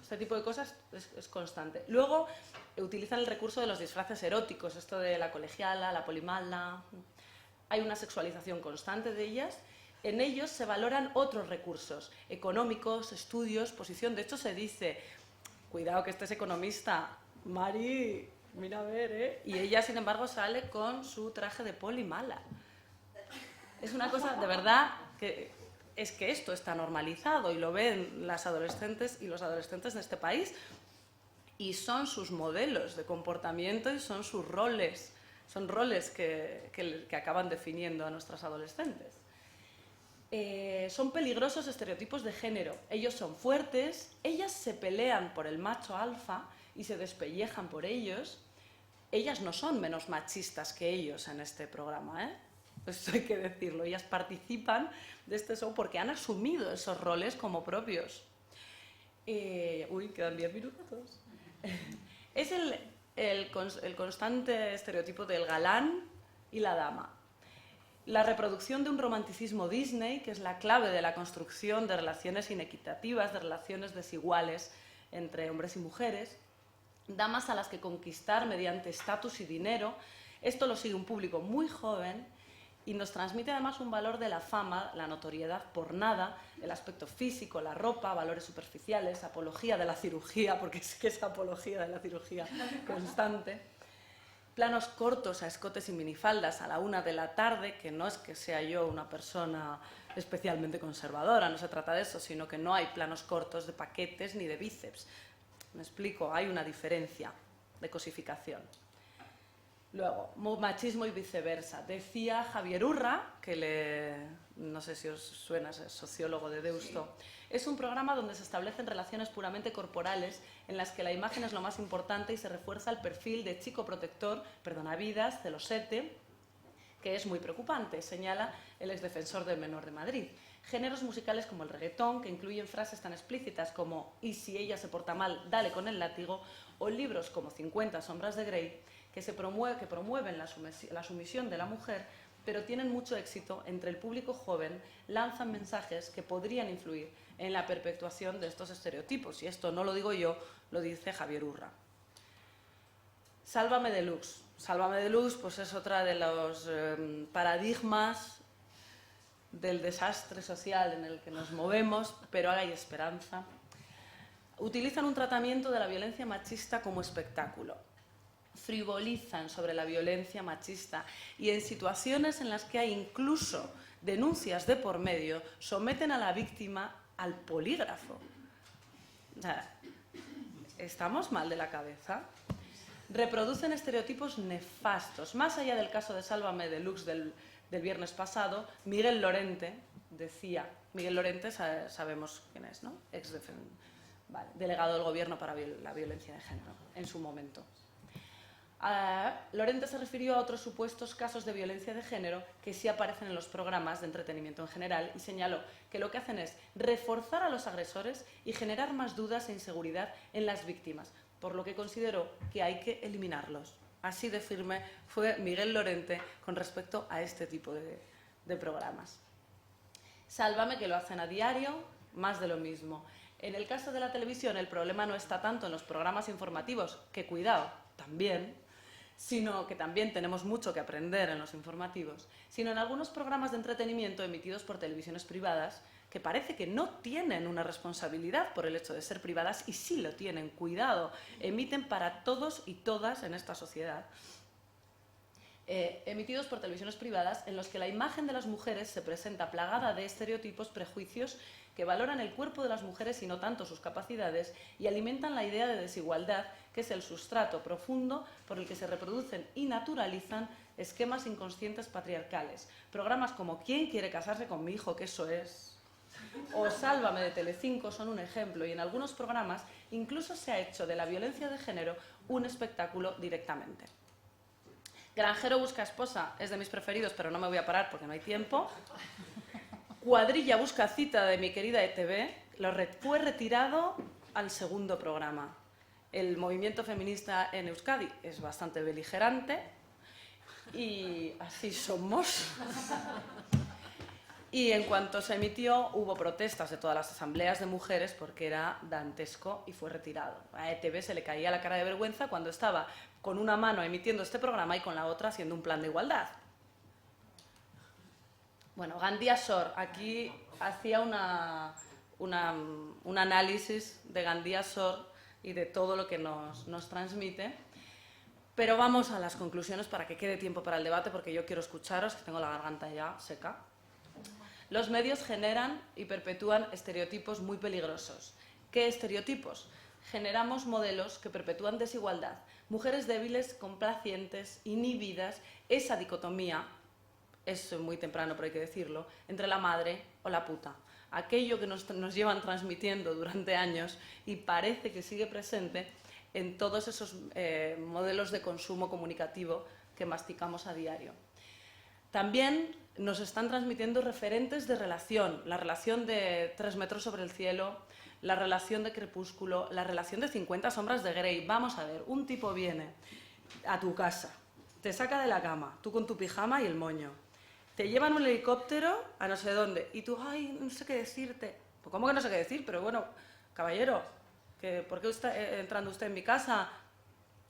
Este tipo de cosas es constante. Luego utilizan el recurso de los disfraces eróticos, esto de la colegiala, la polimalda. Hay una sexualización constante de ellas. En ellos se valoran otros recursos económicos, estudios, posición. De hecho, se dice, cuidado que este es economista, Mari, mira a ver, ¿eh? Y ella, sin embargo, sale con su traje de polimala. Es una cosa, de verdad, que es que esto está normalizado y lo ven las adolescentes y los adolescentes de este país y son sus modelos de comportamiento y son sus roles, son roles que acaban definiendo a nuestras adolescentes. Son peligrosos estereotipos de género. Ellos son fuertes, ellas se pelean por el macho alfa y se despellejan por ellos. Ellas no son menos machistas que ellos en este programa, ¿eh? Eso hay que decirlo. Ellas participan de este show porque han asumido esos roles como propios. Quedan 10 minutos. Es el constante estereotipo del galán y la dama. La reproducción de un romanticismo Disney, que es la clave de la construcción de relaciones inequitativas, de relaciones desiguales entre hombres y mujeres, damas a las que conquistar mediante estatus y dinero. Esto lo sigue un público muy joven y nos transmite además un valor de la fama, la notoriedad por nada, el aspecto físico, la ropa, valores superficiales, apología de la cirugía, porque es que es apología de la cirugía constante. Planos cortos a escotes y minifaldas a la 1 de la tarde, que no es que sea yo una persona especialmente conservadora, no se trata de eso, sino que no hay planos cortos de paquetes ni de bíceps. Me explico, hay una diferencia de cosificación. Luego, machismo y viceversa. Decía Javier Urra, no sé si os suena, es sociólogo de Deusto, es un programa donde se establecen relaciones puramente corporales en las que la imagen es lo más importante y se refuerza el perfil de chico protector, perdonavidas, celosete, que es muy preocupante, señala el exdefensor del menor de Madrid. Géneros musicales como el reggaetón, que incluyen frases tan explícitas como «y si ella se porta mal, dale con el látigo», o libros como 50 sombras de Grey, que promueven la sumisión de la mujer, pero tienen mucho éxito entre el público joven, lanzan mensajes que podrían influir en la perpetuación de estos estereotipos. Y esto no lo digo yo, lo dice Javier Urra. Sálvame Deluxe. Sálvame Deluxe pues es otra de los paradigmas del desastre social en el que nos movemos, pero hay esperanza. Utilizan un tratamiento de la violencia machista como espectáculo. Frivolizan sobre la violencia machista y en situaciones en las que hay incluso denuncias de por medio, someten a la víctima al polígrafo. O sea, ¿estamos mal de la cabeza? Reproducen estereotipos nefastos. Más allá del caso de Sálvame Deluxe del viernes pasado, Miguel Lorente decía, Miguel Lorente sabemos quién es, ¿no? Delegado del Gobierno para la violencia de género en su momento. Lorente se refirió a otros supuestos casos de violencia de género que sí aparecen en los programas de entretenimiento en general y señaló que lo que hacen es reforzar a los agresores y generar más dudas e inseguridad en las víctimas, por lo que consideró que hay que eliminarlos. Así de firme fue Miguel Lorente con respecto a este tipo de programas. Sálvame, que lo hacen a diario, más de lo mismo. En el caso de la televisión, el problema no está tanto en los programas informativos, que cuidado, también, sino que también tenemos mucho que aprender en los informativos, sino en algunos programas de entretenimiento emitidos por televisiones privadas que parece que no tienen una responsabilidad por el hecho de ser privadas y sí lo tienen, cuidado, emiten para todos y todas en esta sociedad. Emitidos por televisiones privadas en los que la imagen de las mujeres se presenta plagada de estereotipos, prejuicios que valoran el cuerpo de las mujeres y no tanto sus capacidades y alimentan la idea de desigualdad, que es el sustrato profundo por el que se reproducen y naturalizan esquemas inconscientes patriarcales. Programas como ¿Quién quiere casarse con mi hijo? Que eso es... o Sálvame de Telecinco son un ejemplo, y en algunos programas incluso se ha hecho de la violencia de género un espectáculo directamente. Granjero busca esposa es de mis preferidos, pero no me voy a parar porque no hay tiempo. Cuadrilla busca cita, de mi querida ETV, fue retirado al segundo programa. El movimiento feminista en Euskadi es bastante beligerante y así somos. Y en cuanto se emitió, hubo protestas de todas las asambleas de mujeres porque era dantesco y fue retirado. A ETV se le caía la cara de vergüenza cuando estaba con una mano emitiendo este programa y con la otra haciendo un plan de igualdad. Bueno, Gandía Sor, aquí hacía un análisis de Gandía Sor y de todo lo que nos transmite, pero vamos a las conclusiones para que quede tiempo para el debate, porque yo quiero escucharos, que tengo la garganta ya seca. Los medios generan y perpetúan estereotipos muy peligrosos. ¿Qué estereotipos? Generamos modelos que perpetúan desigualdad, mujeres débiles, complacientes, inhibidas, esa dicotomía, es muy temprano pero hay que decirlo, entre la madre o la puta. Aquello que nos llevan transmitiendo durante años y parece que sigue presente en todos esos modelos de consumo comunicativo que masticamos a diario. También nos están transmitiendo referentes de relación, la relación de 3 metros sobre el cielo, la relación de Crepúsculo, la relación de 50 sombras de Grey. Vamos a ver, un tipo viene a tu casa, te saca de la cama, tú con tu pijama y el moño, te llevan un helicóptero a no sé dónde y tú, ay, no sé qué decirte. Pues, ¿cómo que no sé qué decir? Pero bueno, caballero, ¿por qué está entrando usted en mi casa?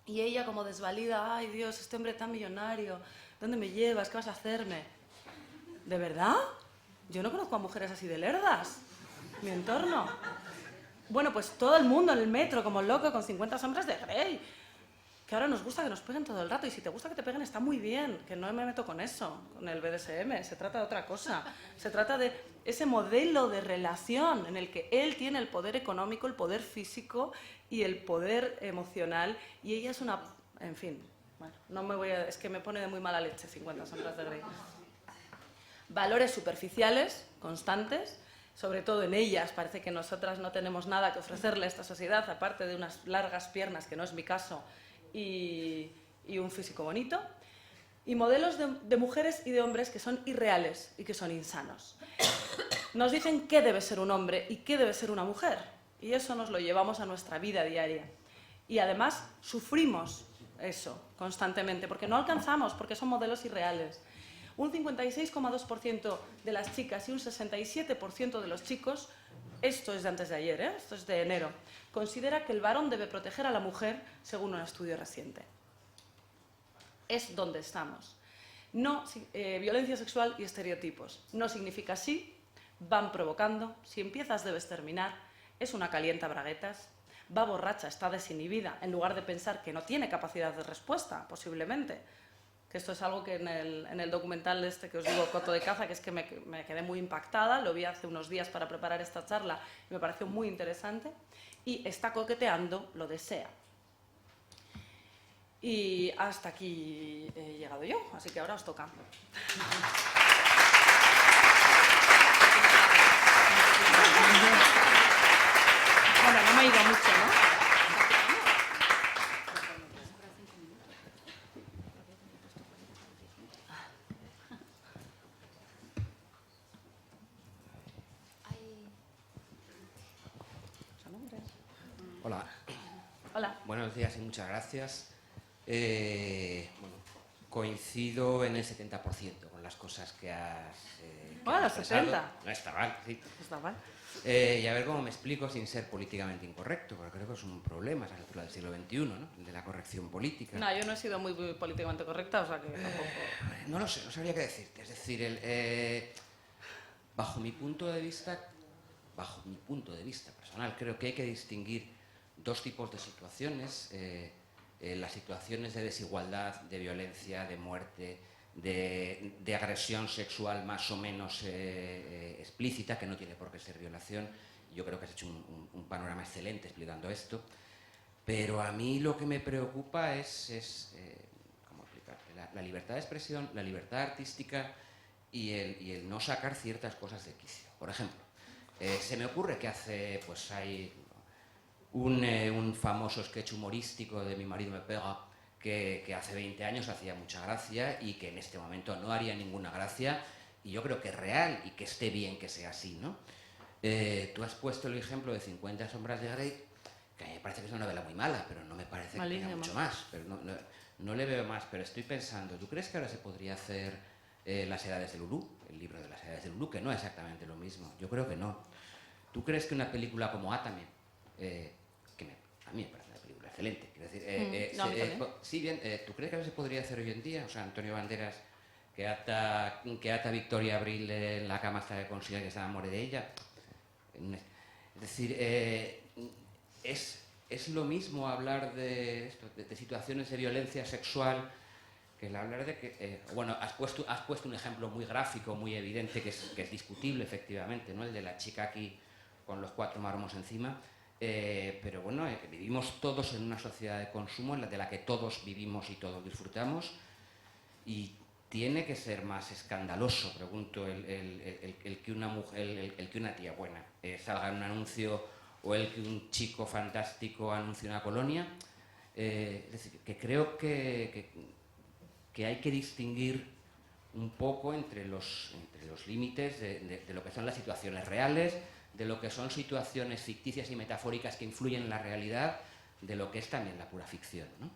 Y ella como desvalida, ay Dios, este hombre tan millonario, ¿dónde me llevas? ¿Qué vas a hacerme? ¿De verdad? Yo no conozco a mujeres así de lerdas. Mi entorno. Bueno, pues todo el mundo en el metro como loco con 50 sombras de Grey. Que ahora nos gusta que nos peguen todo el rato, y si te gusta que te peguen está muy bien, que no me meto con eso, con el BDSM, se trata de otra cosa. Se trata de ese modelo de relación en el que él tiene el poder económico, el poder físico y el poder emocional, y ella es una... En fin, bueno, no me voy a... es que me pone de muy mala leche 50 sombras de Grey. Valores superficiales, constantes, sobre todo en ellas. Parece que nosotras no tenemos nada que ofrecerle a esta sociedad, aparte de unas largas piernas, que no es mi caso, y un físico bonito. Y modelos de mujeres y de hombres que son irreales y que son insanos. Nos dicen qué debe ser un hombre y qué debe ser una mujer, y eso nos lo llevamos a nuestra vida diaria. Y además sufrimos eso constantemente, porque no alcanzamos, porque son modelos irreales. Un 56,2% de las chicas y un 67% de los chicos, esto es de antes de ayer, esto es de enero, considera que el varón debe proteger a la mujer según un estudio reciente. Es donde estamos. No, violencia sexual y estereotipos. No significa sí, van provocando, si empiezas debes terminar, es una calienta braguetas, va borracha, está desinhibida, en lugar de pensar que no tiene capacidad de respuesta, posiblemente. Que esto es algo que en el documental este que os digo, Coto de Caza, que es que me quedé muy impactada, lo vi hace unos días para preparar esta charla y me pareció muy interesante, y está coqueteando, lo desea. Y hasta aquí he llegado yo, así que ahora os toca. Bueno, no me he ido mucho, ¿no? Hola. Hola. Buenos días y muchas gracias. Bueno, coincido en el 70% con las cosas que has bueno, expresado. 70. No está mal, sí. No está mal. Y a ver cómo me explico sin ser políticamente incorrecto, porque creo que es un problema a esa altura del siglo XXI, ¿no? De la corrección política. No, yo no he sido muy políticamente correcta, o sea que tampoco... No lo sé, no sabría qué decirte. Es decir, bajo mi punto de vista personal, creo que hay que distinguir dos tipos de situaciones. Las situaciones de desigualdad, de violencia, de muerte, de agresión sexual más o menos explícita, que no tiene por qué ser violación. Yo creo que has hecho un panorama excelente explicando esto. Pero a mí lo que me preocupa es ¿cómo explicar? la libertad de expresión, la libertad artística y el no sacar ciertas cosas de quicio. Por ejemplo, se me ocurre que hay un famoso sketch humorístico de Mi marido me pega, que hace 20 años hacía mucha gracia y que en este momento no haría ninguna gracia, y yo creo que es real y que esté bien que sea así, ¿no? Tú has puesto el ejemplo de 50 sombras de Grey, que a mí me parece que es una novela muy mala, pero no me parece que tenga mucho más, pero no le veo más, pero estoy pensando, ¿tú crees que ahora se podría hacer Las edades de Lulú, el libro de las edades de Lulú, que no es exactamente lo mismo? Yo creo que no. ¿Tú crees que una película como Átame, a mí me parece una película excelente, quiero decir, sí, bien, ¿tú crees que ahora se podría hacer hoy en día? O sea, Antonio Banderas que ata a Victoria Abril en la cama hasta que consiga que se enamore de ella. Es decir, es lo mismo hablar de situaciones de violencia sexual que el hablar de que... bueno, has puesto un ejemplo muy gráfico, muy evidente, que es discutible, efectivamente, ¿no? El de la chica aquí con los 4 marmos encima. Pero bueno, vivimos todos en una sociedad de consumo de la que todos vivimos y todos disfrutamos, y tiene que ser más escandaloso, pregunto, el que una tía buena salga en un anuncio, o el que un chico fantástico anuncie una colonia. Es decir, que creo que hay que distinguir un poco entre los límites de lo que son las situaciones reales, de lo que son situaciones ficticias y metafóricas que influyen en la realidad, de lo que es también la pura ficción, ¿no?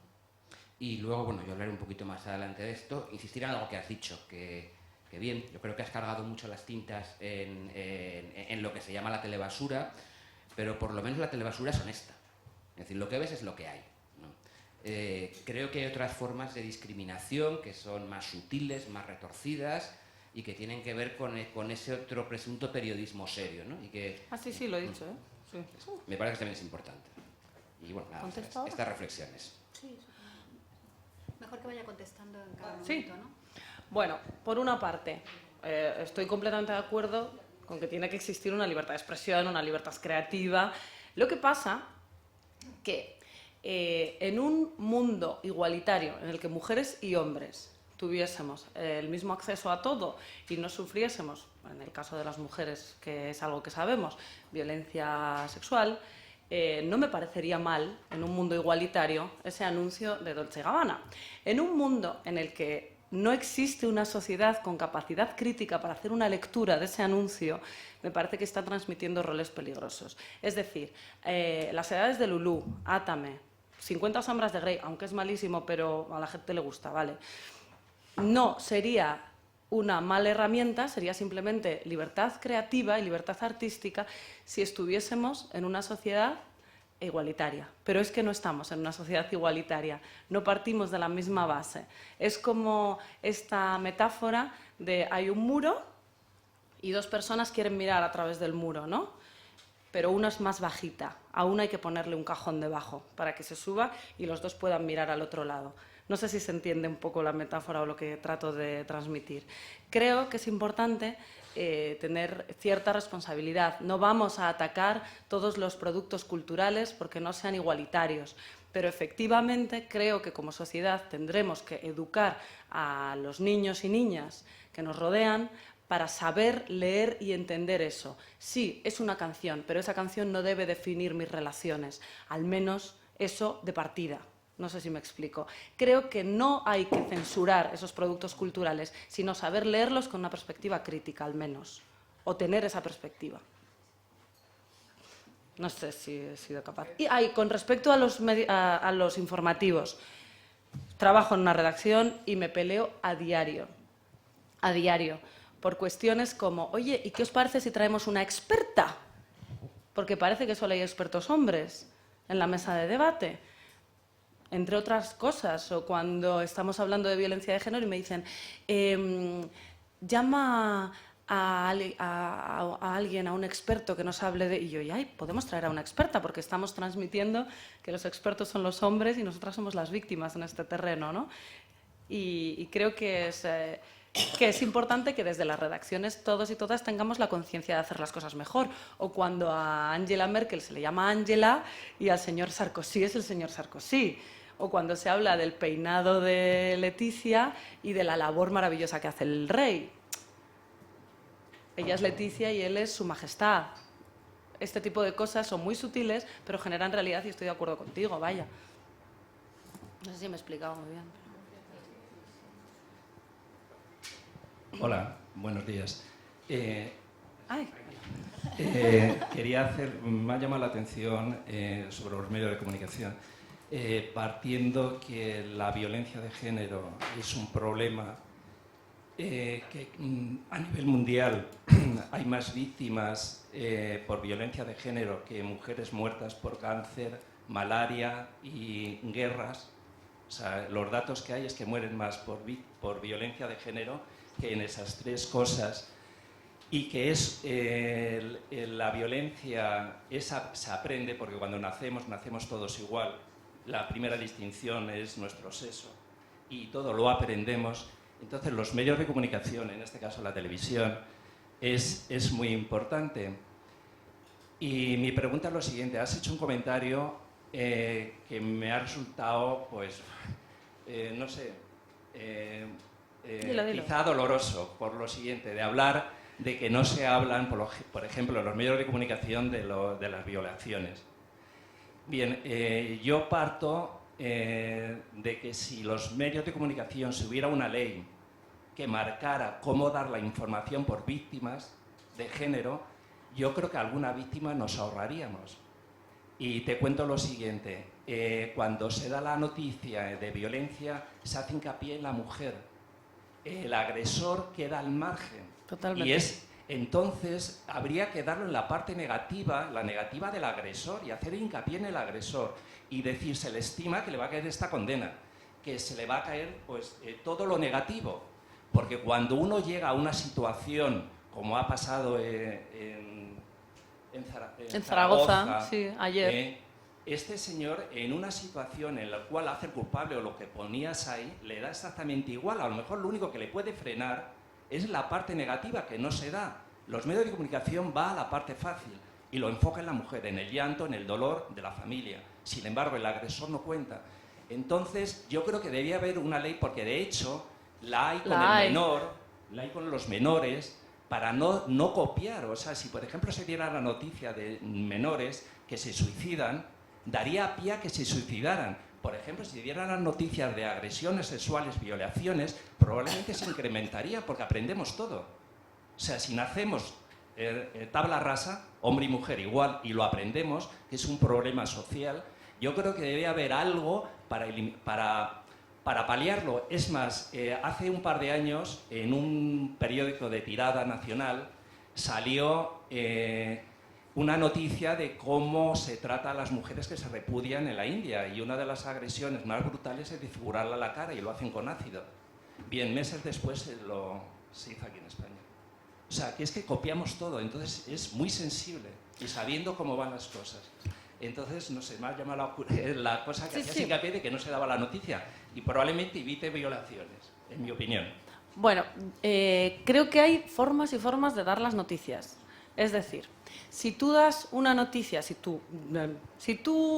Y luego, bueno, yo hablaré un poquito más adelante de esto, insistir en algo que has dicho, que bien, yo creo que has cargado mucho las tintas en lo que se llama la telebasura, pero por lo menos la telebasura es honesta. Es decir, lo que ves es lo que hay, ¿no? Creo que hay otras formas de discriminación que son más sutiles, más retorcidas, y que tienen que ver con ese otro presunto periodismo serio, ¿no? Y que, sí, lo he dicho, ¿eh? Sí. Me parece que también es importante. Y bueno, nada, estas reflexiones. Sí, mejor que vaya contestando en cada momento, ¿no? Bueno, por una parte, estoy completamente de acuerdo con que tiene que existir una libertad de expresión, una libertad creativa. Lo que pasa que en un mundo igualitario en el que mujeres y hombres tuviésemos el mismo acceso a todo y no sufriésemos, en el caso de las mujeres, que es algo que sabemos, violencia sexual, no me parecería mal, en un mundo igualitario, ese anuncio de Dolce & Gabbana. En un mundo en el que no existe una sociedad con capacidad crítica para hacer una lectura de ese anuncio, me parece que está transmitiendo roles peligrosos. Es decir, Las edades de Lulú, Átame, 50 sombras de Grey, aunque es malísimo, pero a la gente le gusta, ¿vale? No sería una mala herramienta, sería simplemente libertad creativa y libertad artística si estuviésemos en una sociedad igualitaria. Pero es que no estamos en una sociedad igualitaria, no partimos de la misma base. Es como esta metáfora de hay un muro y 2 personas quieren mirar a través del muro, ¿no? Pero una es más bajita, a una hay que ponerle un cajón debajo para que se suba y los 2 puedan mirar al otro lado. No sé si se entiende un poco la metáfora o lo que trato de transmitir. Creo que es importante tener cierta responsabilidad. No vamos a atacar todos los productos culturales porque no sean igualitarios, pero efectivamente creo que como sociedad tendremos que educar a los niños y niñas que nos rodean para saber leer y entender eso. Sí, es una canción, pero esa canción no debe definir mis relaciones, al menos eso de partida. No sé si me explico. Creo que no hay que censurar esos productos culturales, sino saber leerlos con una perspectiva crítica, al menos, o tener esa perspectiva. No sé si he sido capaz. Y con respecto a los informativos, trabajo en una redacción y me peleo a diario, por cuestiones como, oye, ¿y qué os parece si traemos una experta? Porque parece que solo hay expertos hombres en la mesa de debate. Entre otras cosas, o cuando estamos hablando de violencia de género y me dicen, llama a alguien, a un experto que nos hable de... Y yo, ay, podemos traer a una experta, porque estamos transmitiendo que los expertos son los hombres y nosotras somos las víctimas en este terreno, ¿no? Y creo que es importante que desde las redacciones todos y todas tengamos la conciencia de hacer las cosas mejor. O cuando a Angela Merkel se le llama Angela y al señor Sarkozy es el señor Sarkozy. o cuando se habla del peinado de Leticia y de la labor maravillosa que hace el rey. Ella es Leticia y él es su majestad. Este tipo de cosas son muy sutiles, pero generan realidad y estoy de acuerdo contigo, vaya. No sé si me he explicado muy bien. Hola, buenos días. Me ha llamado la atención sobre los medios de comunicación, partiendo que la violencia de género es un problema que a nivel mundial hay más víctimas por violencia de género que mujeres muertas por cáncer, malaria y guerras. O sea, los datos que hay es que mueren más por violencia de género que en esas tres cosas, y que es la violencia esa se aprende porque cuando nacemos todos igual. La primera distinción es nuestro sexo y todo lo aprendemos. Entonces los medios de comunicación, en este caso la televisión, es muy importante. Y mi pregunta es lo siguiente: has hecho un comentario que me ha resultado, pues, no sé, Dilo. quizá doloroso, por lo siguiente, de hablar de que no se hablan, por ejemplo, en los medios de comunicación de las violaciones. Bien, yo parto de que si los medios de comunicación, si hubiera una ley que marcara cómo dar la información por víctimas de género, yo creo que alguna víctima nos ahorraríamos. Y te cuento lo siguiente: cuando se da la noticia de violencia, se hace hincapié en la mujer. El agresor queda al margen. Totalmente. Y entonces habría que darlo en la parte negativa, la negativa del agresor, y hacer hincapié en el agresor y decir, se le estima que le va a caer esta condena, que se le va a caer, pues, todo lo negativo, porque cuando uno llega a una situación como ha pasado en Zaragoza, sí, ayer. Este señor, en una situación en la cual hace el culpable o lo que ponías ahí, le da exactamente igual. A lo mejor lo único que le puede frenar es la parte negativa, que no se da. Los medios de comunicación va a la parte fácil y lo enfoca en la mujer, en el llanto, en el dolor de la familia. Sin embargo, el agresor no cuenta. Entonces, yo creo que debía haber una ley, porque de hecho la hay con el menor, la hay con los menores, para no copiar. O sea, si por ejemplo se diera la noticia de menores que se suicidan, daría pie a que se suicidaran. Por ejemplo, si dieran las noticias de agresiones sexuales, violaciones, probablemente se incrementaría, porque aprendemos todo. O sea, si nacemos tabla rasa, hombre y mujer igual, y lo aprendemos, que es un problema social, yo creo que debe haber algo para paliarlo. Es más, hace un par de años, en un periódico de tirada nacional, salió una noticia de cómo se trata a las mujeres que se repudian en la India, y una de las agresiones más brutales es desfigurarla la cara, y lo hacen con ácido. Bien, meses después se hizo aquí en España. O sea, que es que copiamos todo, entonces es muy sensible, y sabiendo cómo van las cosas. Entonces, no sé, me ha llamado la cosa que hacía hincapié de que no se daba la noticia, y probablemente evite violaciones, en mi opinión. Bueno, creo que hay formas y formas de dar las noticias. Es decir, si tú das una noticia, si tú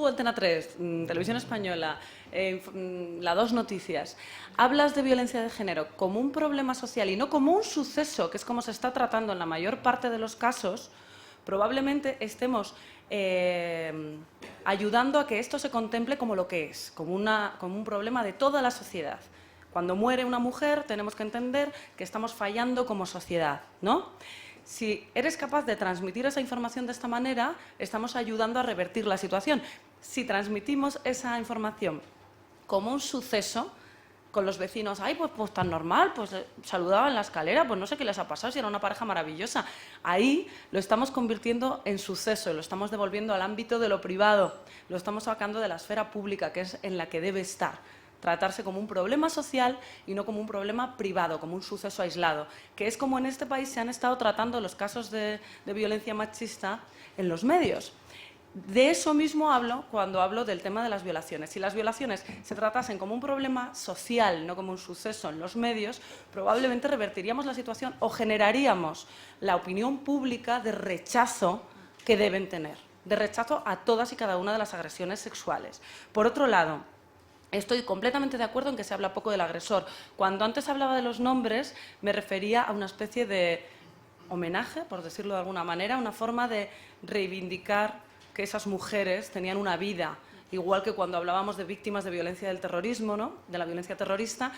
Antena 3, Televisión Española, la 2 Noticias, hablas de violencia de género como un problema social y no como un suceso, que es como se está tratando en la mayor parte de los casos, probablemente estemos ayudando a que esto se contemple como lo que es, como un problema de toda la sociedad. Cuando muere una mujer, tenemos que entender que estamos fallando como sociedad, ¿no? Si eres capaz de transmitir esa información de esta manera, estamos ayudando a revertir la situación. Si transmitimos esa información como un suceso, con los vecinos, ay, pues tan normal, pues saludaban en la escalera, pues no sé qué les ha pasado, si era una pareja maravillosa. Ahí lo estamos convirtiendo en suceso, lo estamos devolviendo al ámbito de lo privado, lo estamos sacando de la esfera pública, que es en la que debe estar. Tratarse como un problema social y no como un problema privado, como un suceso aislado, que es como en este país se han estado tratando los casos de violencia machista en los medios. De eso mismo hablo cuando hablo del tema de las violaciones. Si las violaciones se tratasen como un problema social, no como un suceso en los medios, probablemente revertiríamos la situación o generaríamos la opinión pública de rechazo que deben tener, de rechazo a todas y cada una de las agresiones sexuales. Por otro lado, Estoy completamente de acuerdo en que se habla poco del agresor. Cuando antes hablaba de los nombres, me refería a una especie de homenaje, por decirlo de alguna manera, una forma de reivindicar que esas mujeres tenían una vida, igual que cuando hablábamos de víctimas de violencia del terrorismo, ¿no?, de la violencia terrorista.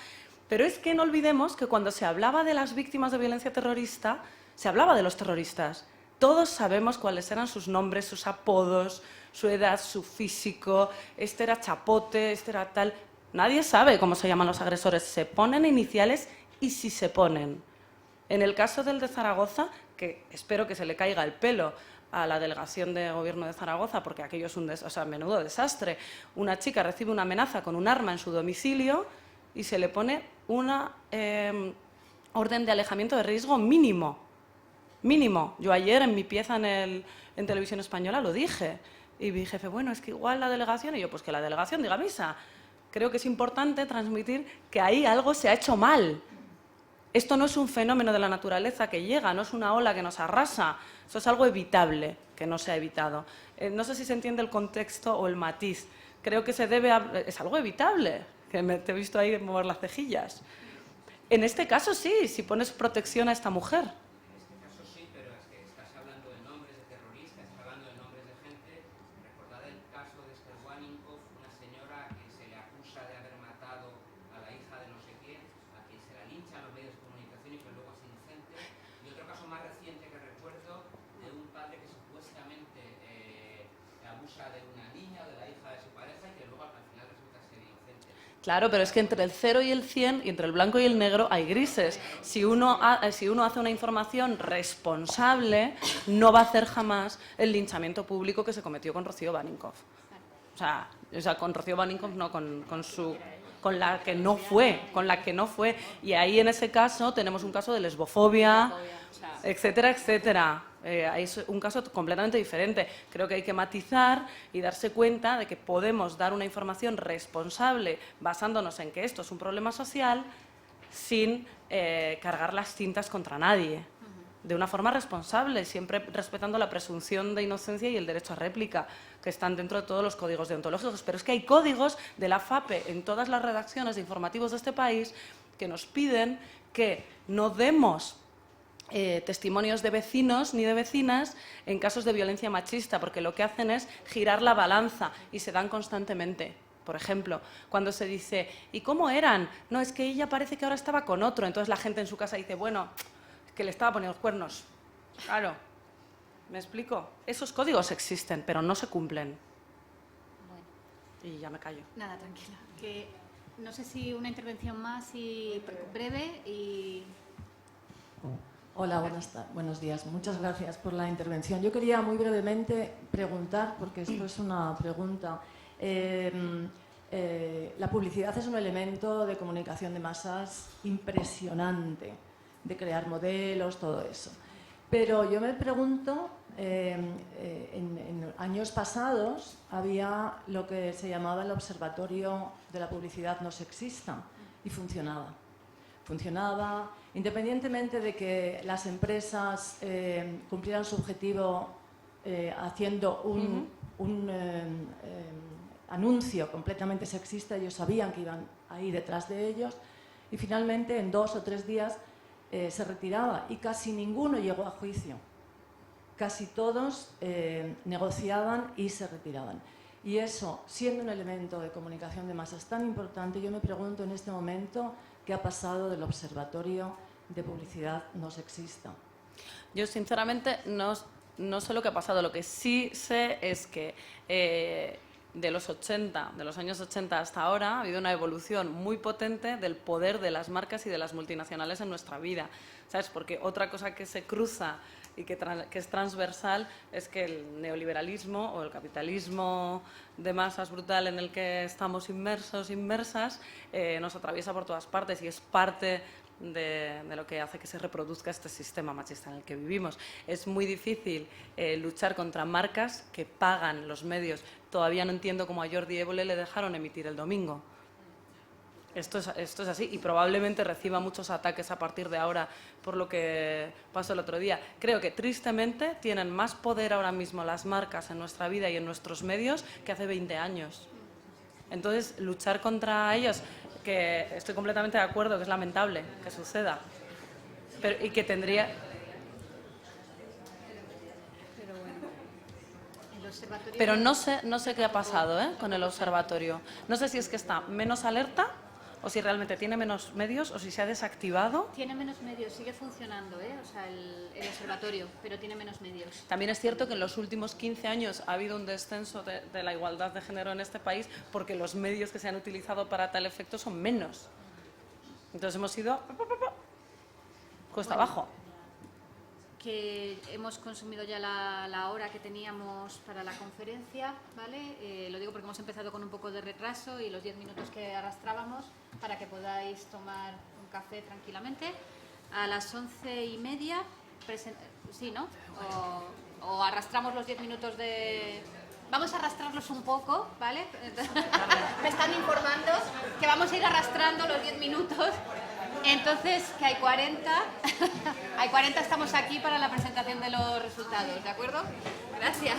Pero es que no olvidemos que cuando se hablaba de las víctimas de violencia terrorista, se hablaba de los terroristas. Todos sabemos cuáles eran sus nombres, sus apodos, su edad, su físico, este era chapote, este era tal. Nadie sabe cómo se llaman los agresores, se ponen iniciales y si se ponen. En el caso del de Zaragoza, que espero que se le caiga el pelo a la delegación de gobierno de Zaragoza, porque aquello es un menudo desastre. Una chica recibe una amenaza con un arma en su domicilio y se le pone una orden de alejamiento de riesgo mínimo. Mínimo. Yo ayer en mi pieza en Televisión Española lo dije. Y mi jefe, bueno, es que igual la delegación... Y yo, pues que la delegación diga misa. Creo que es importante transmitir que ahí algo se ha hecho mal. Esto no es un fenómeno de la naturaleza que llega, no es una ola que nos arrasa. Eso es algo evitable, que no se ha evitado. No sé si se entiende el contexto o el matiz. Creo que se debe es algo evitable, que te he visto ahí mover las cejillas. En este caso sí, si pones protección a esta mujer. En este caso sí, pero es que estás hablando de nombres de terroristas, estás hablando de nombres de gente. Recordad el caso de Sterwaninkoff, una señora que se le acusa de haber matado a la hija de no sé quién, a quien se la lincha en los medios de comunicación y que luego es inocente. Y otro caso más reciente que recuerdo de un padre que supuestamente abusa de una niña o de la hija de su pareja y que luego al final resulta ser inocente. Claro, pero es que entre el 0 y el 100, y entre el blanco y el negro, hay grises. Si uno hace una información responsable, no va a hacer jamás el linchamiento público que se cometió con Rocío Baninkoff. O sea, con Rocío Baninkoff no, con la que no fue. Y ahí en ese caso tenemos un caso de lesbofobia, etcétera, etcétera. Es un caso completamente diferente. Creo que hay que matizar y darse cuenta de que podemos dar una información responsable basándonos en que esto es un problema social sin cargar las tintas contra nadie. De una forma responsable, siempre respetando la presunción de inocencia y el derecho a réplica, que están dentro de todos los códigos deontológicos. Pero es que hay códigos de la FAPE en todas las redacciones de informativos de este país que nos piden que no demos testimonios de vecinos ni de vecinas en casos de violencia machista, porque lo que hacen es girar la balanza y se dan constantemente. Por ejemplo, cuando se dice, ¿y cómo eran? No, es que ella parece que ahora estaba con otro. Entonces la gente en su casa dice, bueno, es que le estaba poniendo los cuernos. Claro, ¿me explico? Esos códigos existen, pero no se cumplen. Bueno. Y ya me callo. Nada, tranquila. Que no sé si una intervención más y breve y... Hola, buenos días. Muchas gracias por la intervención. Yo quería muy brevemente preguntar, porque esto es una pregunta. La publicidad es un elemento de comunicación de masas impresionante, de crear modelos, todo eso. Pero yo me pregunto, en años pasados había lo que se llamaba el Observatorio de la Publicidad No Sexista y funcionaba. Funcionaba independientemente de que las empresas cumplieran su objetivo haciendo un anuncio completamente sexista. Ellos sabían que iban ahí detrás de ellos y finalmente en 2 o 3 días se retiraba y casi ninguno llegó a juicio. Casi todos negociaban y se retiraban. Y eso, siendo un elemento de comunicación de masas tan importante, yo me pregunto en este momento qué ha pasado del Observatorio de Publicidad No Sexista. Yo, sinceramente, no sé lo que ha pasado. Lo que sí sé es que de los años 80 hasta ahora ha habido una evolución muy potente del poder de las marcas y de las multinacionales en nuestra vida. ¿Sabes? Porque otra cosa que se cruza y que es transversal es que el neoliberalismo o el capitalismo de masas brutal en el que estamos inmersas, nos atraviesa por todas partes y es parte de lo que hace que se reproduzca este sistema machista en el que vivimos. Es muy difícil luchar contra marcas que pagan los medios. Todavía no entiendo cómo a Jordi Évole le dejaron emitir el domingo. Esto es así y probablemente reciba muchos ataques a partir de ahora por lo que pasó el otro día. Creo que tristemente tienen más poder ahora mismo las marcas en nuestra vida y en nuestros medios que hace 20 años. Entonces, luchar contra ellos, que estoy completamente de acuerdo, que es lamentable que suceda, pero, y que tendría... Pero no sé qué ha pasado con el observatorio. No sé si es que está menos alerta o si realmente tiene menos medios o si se ha desactivado. Tiene menos medios, sigue funcionando, o sea, el observatorio, pero tiene menos medios. También es cierto que en los últimos 15 años ha habido un descenso de la igualdad de género en este país porque los medios que se han utilizado para tal efecto son menos. Entonces hemos ido cuesta abajo. Que hemos consumido ya la hora que teníamos para la conferencia, ¿vale? Lo digo porque hemos empezado con un poco de retraso y los 10 minutos que arrastrábamos para que podáis tomar un café tranquilamente. A las 11:30, sí, ¿no? O arrastramos los 10 minutos de... Vamos a arrastrarlos un poco, ¿vale? Me están informando que vamos a ir arrastrando los 10 minutos. Entonces, que hay 40, estamos aquí para la presentación de los resultados, ¿de acuerdo? Gracias.